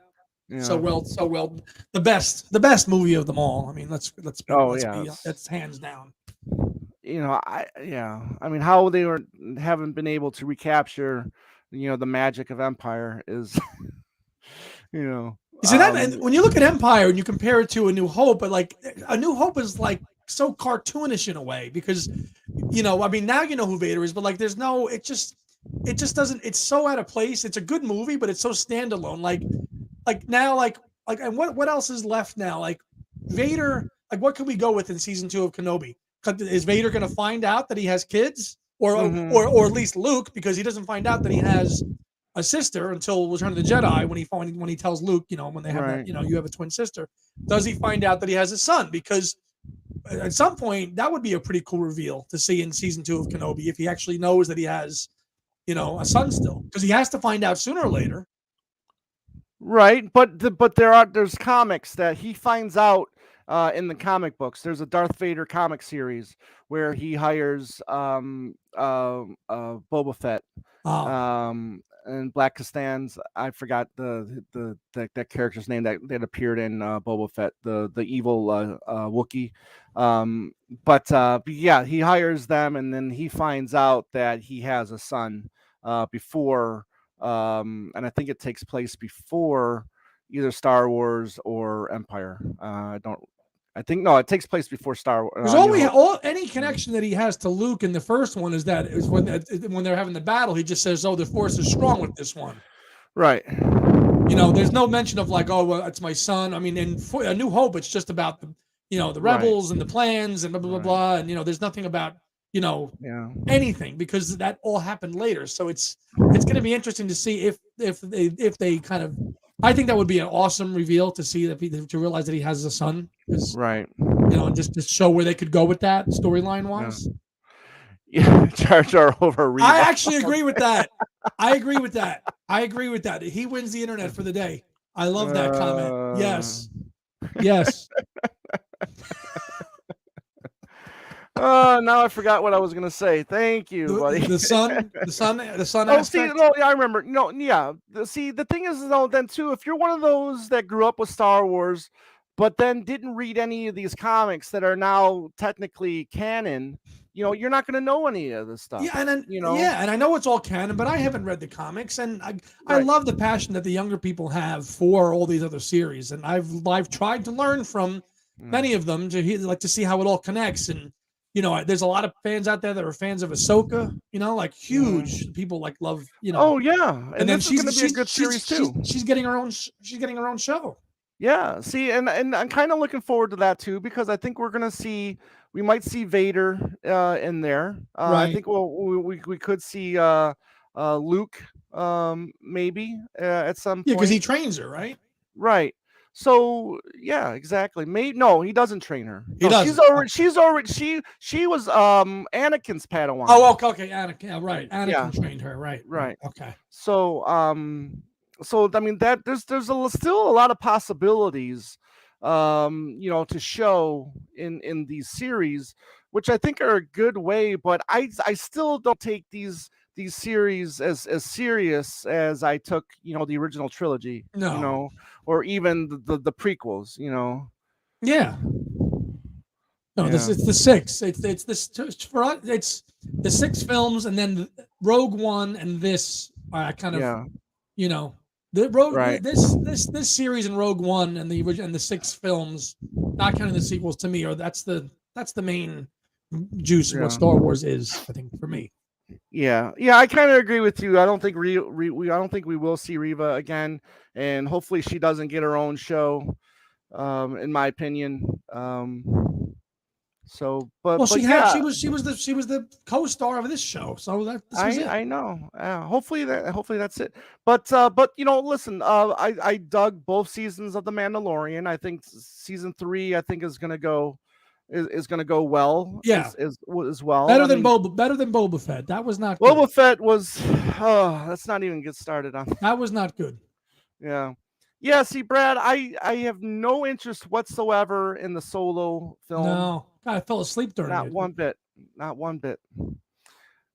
Yeah. So well. The best movie of them all. I mean, let's that's hands down. I mean, how they haven't been able to recapture the magic of Empire is, You see that, and when you look at Empire and you compare it to A New Hope, but like A New Hope is like so cartoonish in a way because, I mean, now you know who Vader is, but like there's no, it just doesn't. It's so out of place. It's a good movie, but it's so standalone. Like now, and what else is left now? Like Vader, like what can we go with in season 2 of Kenobi? Is Vader going to find out that he has kids? Or at least Luke, because he doesn't find out that he has a sister until Return of the Jedi when he tells Luke, when they have that, you have a twin sister. Does he find out that he has a son? Because at some point that would be a pretty cool reveal to see in season 2 of Kenobi if he actually knows that he has, a son still, because he has to find out sooner or later. Right, but there's comics that he finds out. In the comic books, there's a Darth Vader comic series where he hires Boba Fett, and Black Costan's. I forgot that character's name that appeared in Boba Fett, the evil Wookiee. But yeah, he hires them, and then he finds out that he has a son before, and I think it takes place before either Star Wars or Empire. It takes place before Star Wars. Because any connection that he has to Luke in the first one is when they're having the battle, he just says, "Oh, the Force is strong with this one." Right. There's no mention of like, "Oh, well, it's my son." I mean, in A New Hope, it's just about the rebels and the plans and blah blah blah, and there's nothing about anything because that all happened later. So it's going to be interesting to see if they kind of. I think that would be an awesome reveal to see to realize that he has a son. Right. And just to show where they could go with that storyline wise. Yeah, Jar Jar over Reva. I actually agree with that. I agree with that. He wins the internet for the day. I love that comment. Yes. Now I forgot what I was gonna say. Thank you, buddy. The sun Oh, see, aspect. no, yeah, I remember. No, yeah. See, the thing is, though, then too, if you're one of those that grew up with Star Wars, but then didn't read any of these comics that are now technically canon, you're not going to know any of this stuff. Yeah, and then, You know, yeah, and I know it's all canon, but I haven't read the comics, and I right? love the passion that the younger people have for all these other series, and I've tried to learn from many of them to see how it all connects, and there's a lot of fans out there that are fans of Ahsoka, like huge people like love, Oh yeah, and then this is going to be a good series too. She's getting her own show. Yeah, see, and I'm kind of looking forward to that too because I think we might see Vader in there. I Right. think we could see Luke maybe at some Yeah, because he point. trains her, right? Right. So yeah, exactly. No, he doesn't train her. He No, she's doesn't. already she was Anakin's Padawan. Oh, okay, Anakin. Yeah, right. Yeah. Anakin trained her. Right. Right. Okay. So I mean that there's still a lot of possibilities to show in these series, which I think are a good way, but I still don't take these series as serious as I took the original trilogy, No. or even the prequels, Yeah. No, Yeah. it's the six. It's this for us. It's the six films, and then Rogue One, and this kind of Yeah. the Rogue Right. this series and Rogue One and the six films, not counting the sequels, to me, that's the main juice of Yeah. what Star Wars is. I think for me. Yeah, I kind of agree with you. I don't think I don't think we will see Reva again, and hopefully she doesn't get her own show. In my opinion. So, Well, but she yeah, was the co-star of this show, so this was it. I know. Hopefully that's it. But listen. I dug both seasons of The Mandalorian. I think season 3, I think is gonna go gonna go well. Yeah. As well. Better I than mean, Boba Fett. That was not good. Boba Fett was. Oh, let's not even get started on. That was not good. Yeah. Yeah, see, Brad, I have no interest whatsoever in the Solo film. No, God, I fell asleep during Not it. one bit. Not one bit.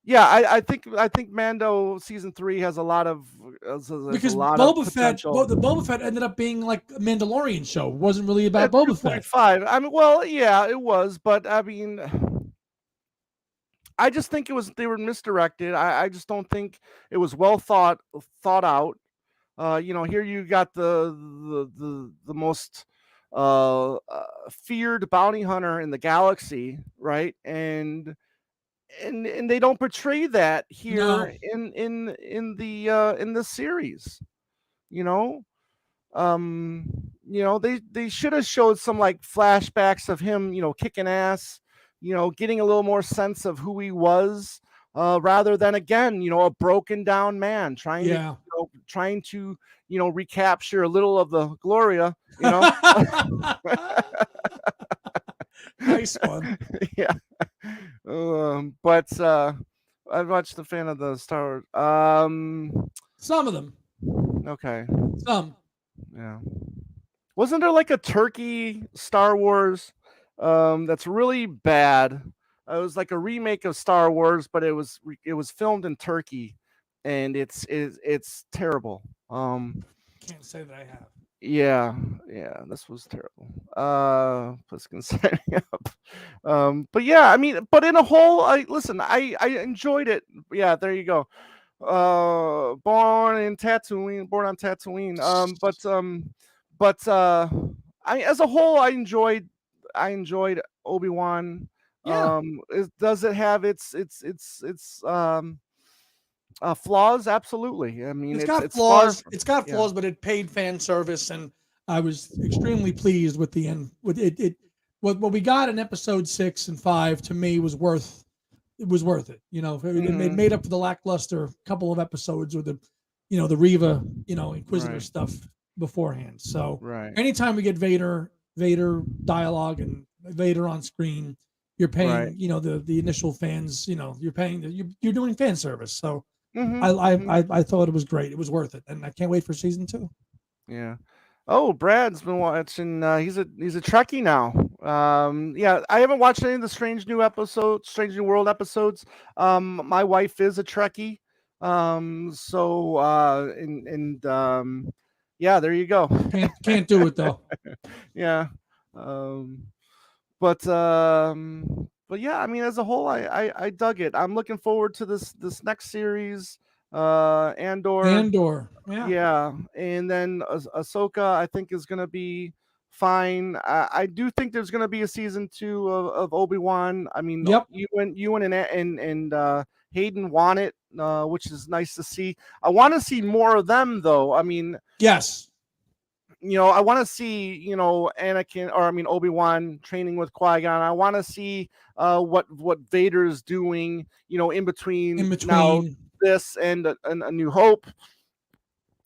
Yeah, I think Mando season 3 has a lot of because a lot Boba of Fett, potential. the Boba Fett ended up being like a Mandalorian show. It wasn't really about Boba Fett. 2.5. I mean, well, yeah, it was, but I mean, I just think they were misdirected. I just don't think it was well thought out. Here you got the most feared bounty hunter in the galaxy, right? And they don't portray that here in the series. They should have showed some like flashbacks of him, kicking ass, getting a little more sense of who he was. Rather than again, a broken down man trying to recapture a little of the Gloria, Nice one. Yeah. But I'm much the fan of the Star Wars. Some of them. Okay. Some. Yeah. Wasn't there like a turkey Star Wars that's really bad? It was like a remake of Star Wars, but it was filmed in Turkey, and it's terrible. Can't say that I have. Yeah, this was terrible. Plus concerning up. But yeah, I mean, but in a whole, I enjoyed it. Yeah, there you go. Born on Tatooine. But as a whole, I enjoyed Obi-Wan. Yeah. Does it have its flaws? Absolutely. I mean, It's got flaws. flaws. It's got flaws, but it paid fan service, and I was extremely pleased with the end. With it, what we got in episode 6 and 5 to me was worth. It was worth it. It made up for the lackluster couple of episodes with the Reva, Inquisitor stuff beforehand. So anytime we get Vader dialogue and Vader on screen, you're paying, the initial fans, you're paying, you're doing fan service. So I thought it was great. It was worth it. And I can't wait for season 2. Yeah. Oh, Brad's been watching. He's a Trekkie now. Yeah, I haven't watched any of the Strange New World episodes. My wife is a Trekkie. And yeah, there you go. Can't do it though. Yeah. Um, but yeah, I mean, as a whole, I dug it. I'm looking forward to this next series. Andor. Andor. Yeah. Yeah, and then Ahsoka, I think, is gonna be fine. I do think there's gonna be a season 2 of Obi-Wan. I mean, Yep. you and Hayden want it, which is nice to see. I want to see more of them, though. I mean, Yes. I want to see, Anakin, or I mean Obi-Wan training with Qui-Gon. I want to see what Vader's doing, in between In now between. this and a New Hope.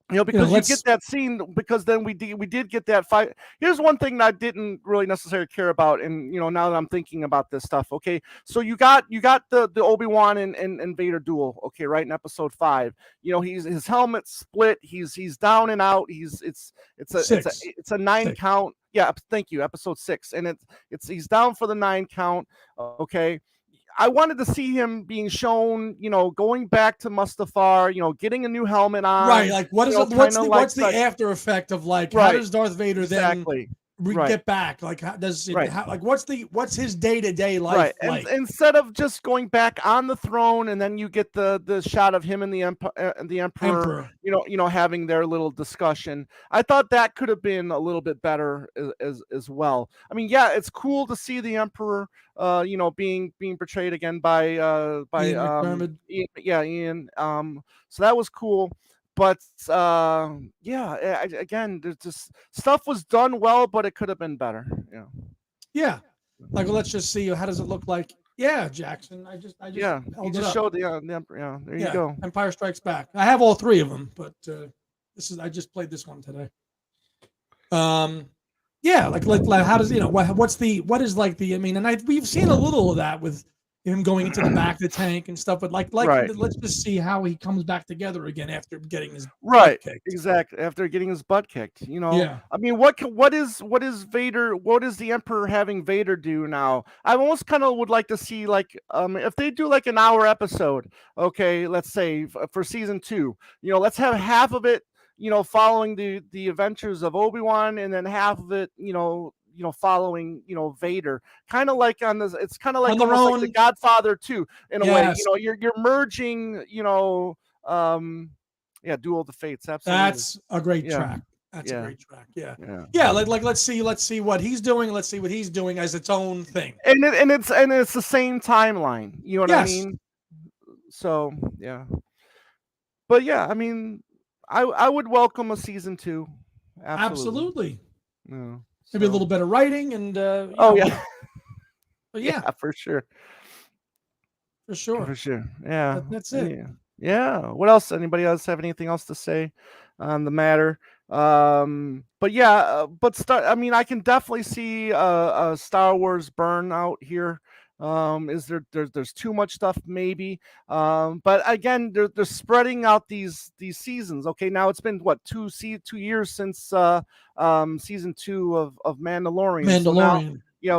Because you get let's that scene, because then we did get that fight. Here's one thing that I didn't really necessarily care about, and now that I'm thinking about this stuff, okay, so you got the Obi-Wan and Vader duel, okay, right, in episode 5. His helmet split, he's down and out, it's a 9 Six. count. Yeah, thank you, episode 6, and he's down for the 9 count, okay. I wanted to see him being shown, going back to Mustafar, getting a new helmet on. Right. Like, what's the like, after effect of, like, right, how does Darth Vader exactly. then Right. get back? Like, how does it, Right. like, what's his day-to-day life Right. like? And instead of just going back on the throne, and then you get the shot of him and the Emperor, having their little discussion. I thought that could have been a little bit better as well. I mean, yeah, it's cool to see the Emperor, being portrayed again by Ian McDermott. Ian. So that was cool. But yeah, again, there's just stuff was done well, but it could have been better. Yeah. Yeah. Like, well, let's just see, how does it look like? Yeah, Jackson. I just Yeah, held you it just up. showed the Emperor. Yeah, there you go. Empire Strikes Back. I have all 3 of them, but I just played this one today. Yeah, like how does, what is like the, I mean, and we've seen a little of that with him going into the Bacta Tank and stuff, but like Right. let's just see how he comes back together again after getting his Right, butt kicked. exactly. After getting his butt kicked, Yeah. I mean, what is Vader? What is the Emperor having Vader do now? I almost kind of would like to see, like, if they do like an hour episode, okay, let's say for season 2, let's have half of it, following the adventures of Obi-Wan, and then half of it, following, Vader, kind of like on this. It's kind of like almost like the Godfather 2 in a way. You're merging, yeah, Duel of the Fates. Absolutely. That's a great track. That's a great track. Yeah. Yeah. Yeah. Like let's see what he's doing. Let's see what he's doing as its own thing. And it's the same timeline. You know what I mean? So yeah. But yeah, I mean, I would welcome a season 2. Absolutely. Yeah. Maybe a little bit of writing and yeah. But yeah. For sure. For sure. For sure. Yeah. That's it. Yeah. What else? Anybody else have anything else to say on the matter? But yeah, I mean, I can definitely see a Star Wars burnout here. Is there's too much stuff, maybe. But again, they're spreading out these seasons. Okay, now it's been what 2 years since season 2 of Mandalorian. So now,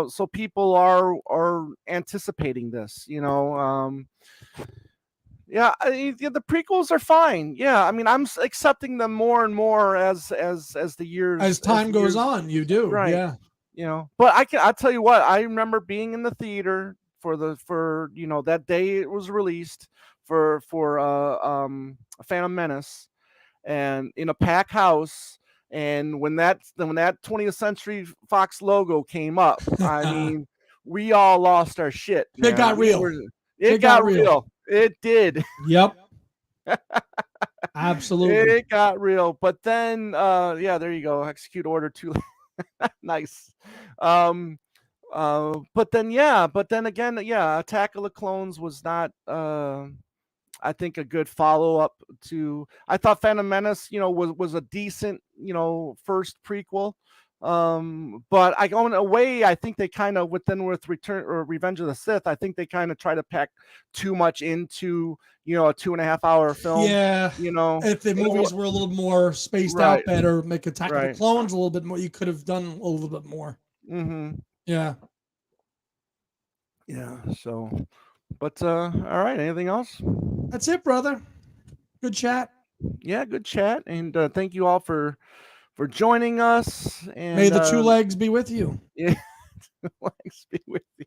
so people are anticipating this. Yeah, the prequels are fine. Yeah, I mean, I'm accepting them more and more as the years, as time goes on. You do, right? Yeah. But I'll tell you what. I remember being in the theater for that day it was released for Phantom Menace, and in a packed house. And when that 20th Century Fox logo came up, I mean, we all lost our shit. Man. It got real. It got real. It did. Yep. Absolutely. It got real. But then yeah, there you go. Execute Order 2. Nice. But then again, Attack of the Clones was not I think a good follow-up to. I thought Phantom Menace, was a decent, first prequel. But I go in a way, I think they kind of with Return or Revenge of the Sith, I think they kind of try to pack too much into a 2.5 hour film. Yeah. If the movies were a little more spaced out better, make Attack of the Clones a little bit more, you could have done a little bit more. Mm-hmm. Yeah. Yeah. So, but all right. Anything else? That's it, brother. Good chat. Yeah, good chat, and thank you all for joining us. And may the two legs be with you. Yeah, legs be with you.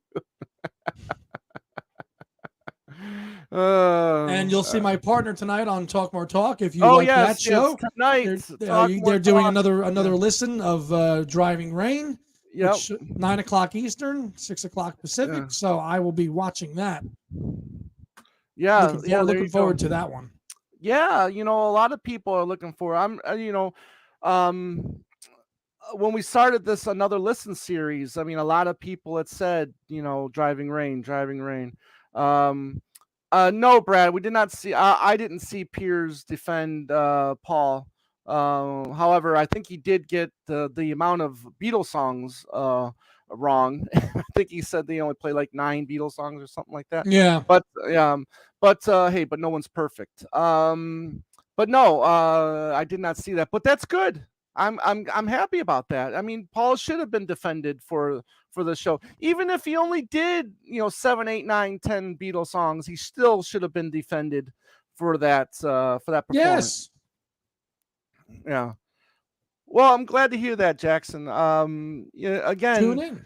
And you'll see my partner tonight on Talk More Talk if you like that show. Tonight they're doing another listen of Driving Rain. Yep. 9 o'clock Eastern, 6 o'clock Pacific. Yeah. So I will be watching that. Yeah, looking forward to that one. Yeah, a lot of people are looking for. When we started this another listen series, I mean, a lot of people had said, Driving Rain. No, Brad, we did not see. I didn't see Piers defend Paul. However, I think he did get the amount of Beatles songs wrong. I think he said they only play like 9 Beatles songs or something like that. Yeah. But hey, but no one's perfect. But no, I did not see that. But that's good. I'm happy about that. I mean, Paul should have been defended for the show. Even if he only did, 7, 8, 9, 10 Beatles songs, he still should have been defended for that performance. Yes. Yeah. Well, I'm glad to hear that, Jackson. Again, tune in.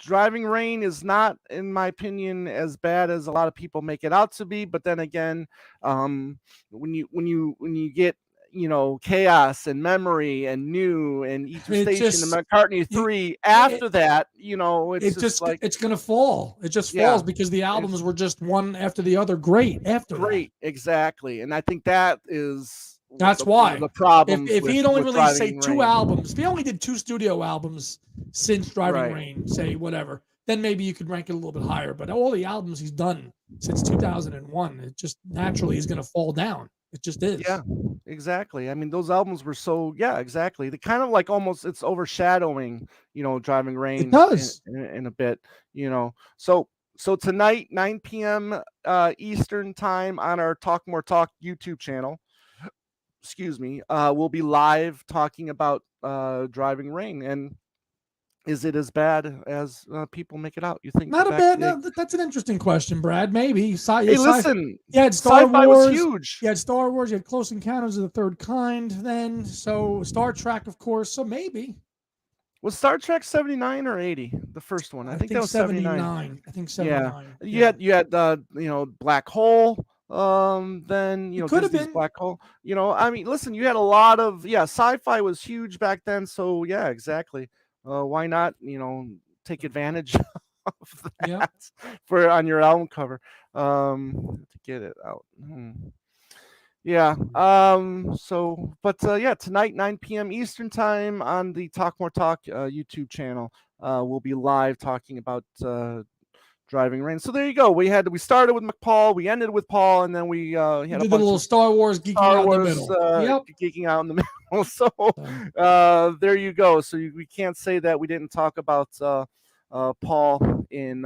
Driving Rain is not, in my opinion, as bad as a lot of people make it out to be. But then again, when you get Chaos and Memory and New and Each Station and McCartney 3 after that, it's just like it's gonna fall. It just falls because the albums were just one after the other great. Exactly, and I think that's why the problem. If he had only released, say, 2 albums, if he only did 2 studio albums since Driving Rain, say whatever, then maybe you could rank it a little bit higher. But all the albums he's done since 2001, it just naturally is going to fall down. It just is. Yeah, exactly. I mean, those albums were exactly. They kind of like almost it's overshadowing, Driving Rain. It does in a bit, So tonight, 9 p.m. Eastern time on our Talk More Talk YouTube channel. Excuse me. We'll be live talking about Driving Rain. And is it as bad as people make it out? You think? Not a bad. No, that's an interesting question, Brad. Maybe. Listen. You had Star Sci-fi Wars. Was huge. You had Star Wars. You had Close Encounters of the Third Kind. Then Star Trek, of course. So maybe. Was Star Trek 79 or 80? The first one. I think that was 79. I think 79. Yeah. You had Black Hole. Then could have been Black Hole. I mean, listen, you had a lot of sci-fi was huge back then. So yeah, exactly. Why not, take advantage of that for on your album cover to get it out. Yeah. Tonight, 9 p.m. Eastern time on the Talk More Talk YouTube channel, we'll be live talking about Driving Rain. So there you go. We started with McPaul, we ended with Paul, and then we had a little Star Wars geeking out in the middle. Geeking out in the middle. So there you go. So we can't say that we didn't talk about Paul in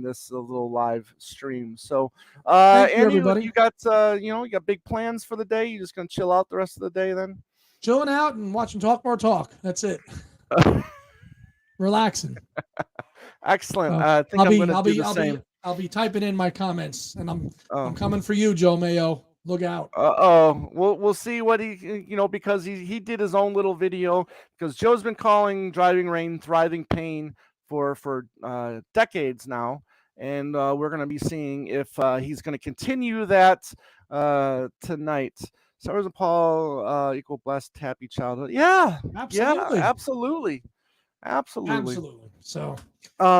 this little live stream. So Andy, you got you got big plans for the day? You just gonna chill out the rest of the day then? Chilling out and watching Talk More Talk. That's it. Relaxing. Excellent. I think I'm gonna do the same. I'll be typing in my comments, and I'm coming for you, Joe Mayo. Look out. We'll see what he because he did his own little video, because Joe's been calling Driving Rain Thriving Pain for decades now, and we're going to be seeing if he's going to continue that tonight. Stars and Paul equal blessed happy childhood. Yeah, absolutely. Yeah, absolutely. So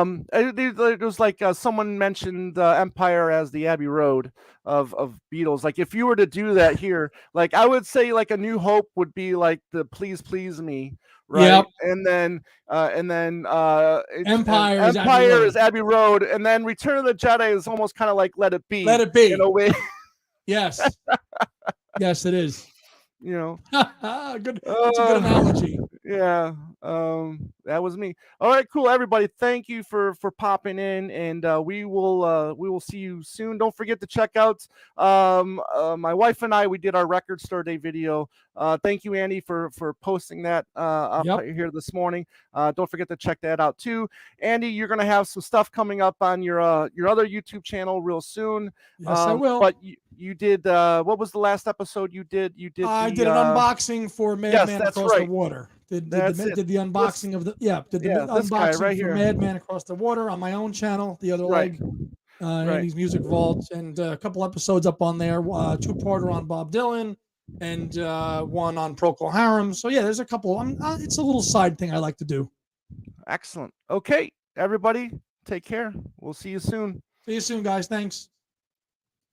it was like someone mentioned Empire as the Abbey Road of Beatles. Like if you were to do that here, like I would say like A New Hope would be like the Please Please Me, right? Yep. And then Empire is Abbey Road, and then Return of the Jedi is almost kind of like Let It Be in a way. Yes. Yes, it is. You know, Good. That's a good analogy. Yeah, that was me. All right, cool, everybody. Thank you for popping in, and we will see you soon. Don't forget to check out my wife and I. We did our record store day video. Thank you, Andy, for posting that up here this morning. Don't forget to check that out too. Andy, you're gonna have some stuff coming up on your other YouTube channel real soon. Yes, I will. But you did what was the last episode you did? I did an unboxing for Madman Across the Water. Did the unboxing of the unboxing right for here. Madman Across the Water on my own channel, the other leg, Andy's Music Vault, and a couple episodes up on there, two-parter on Bob Dylan, and one on Procol Harum. So yeah, there's a couple. It's a little side thing I like to do. Excellent. Okay, everybody, take care. We'll see you soon. See you soon, guys. Thanks.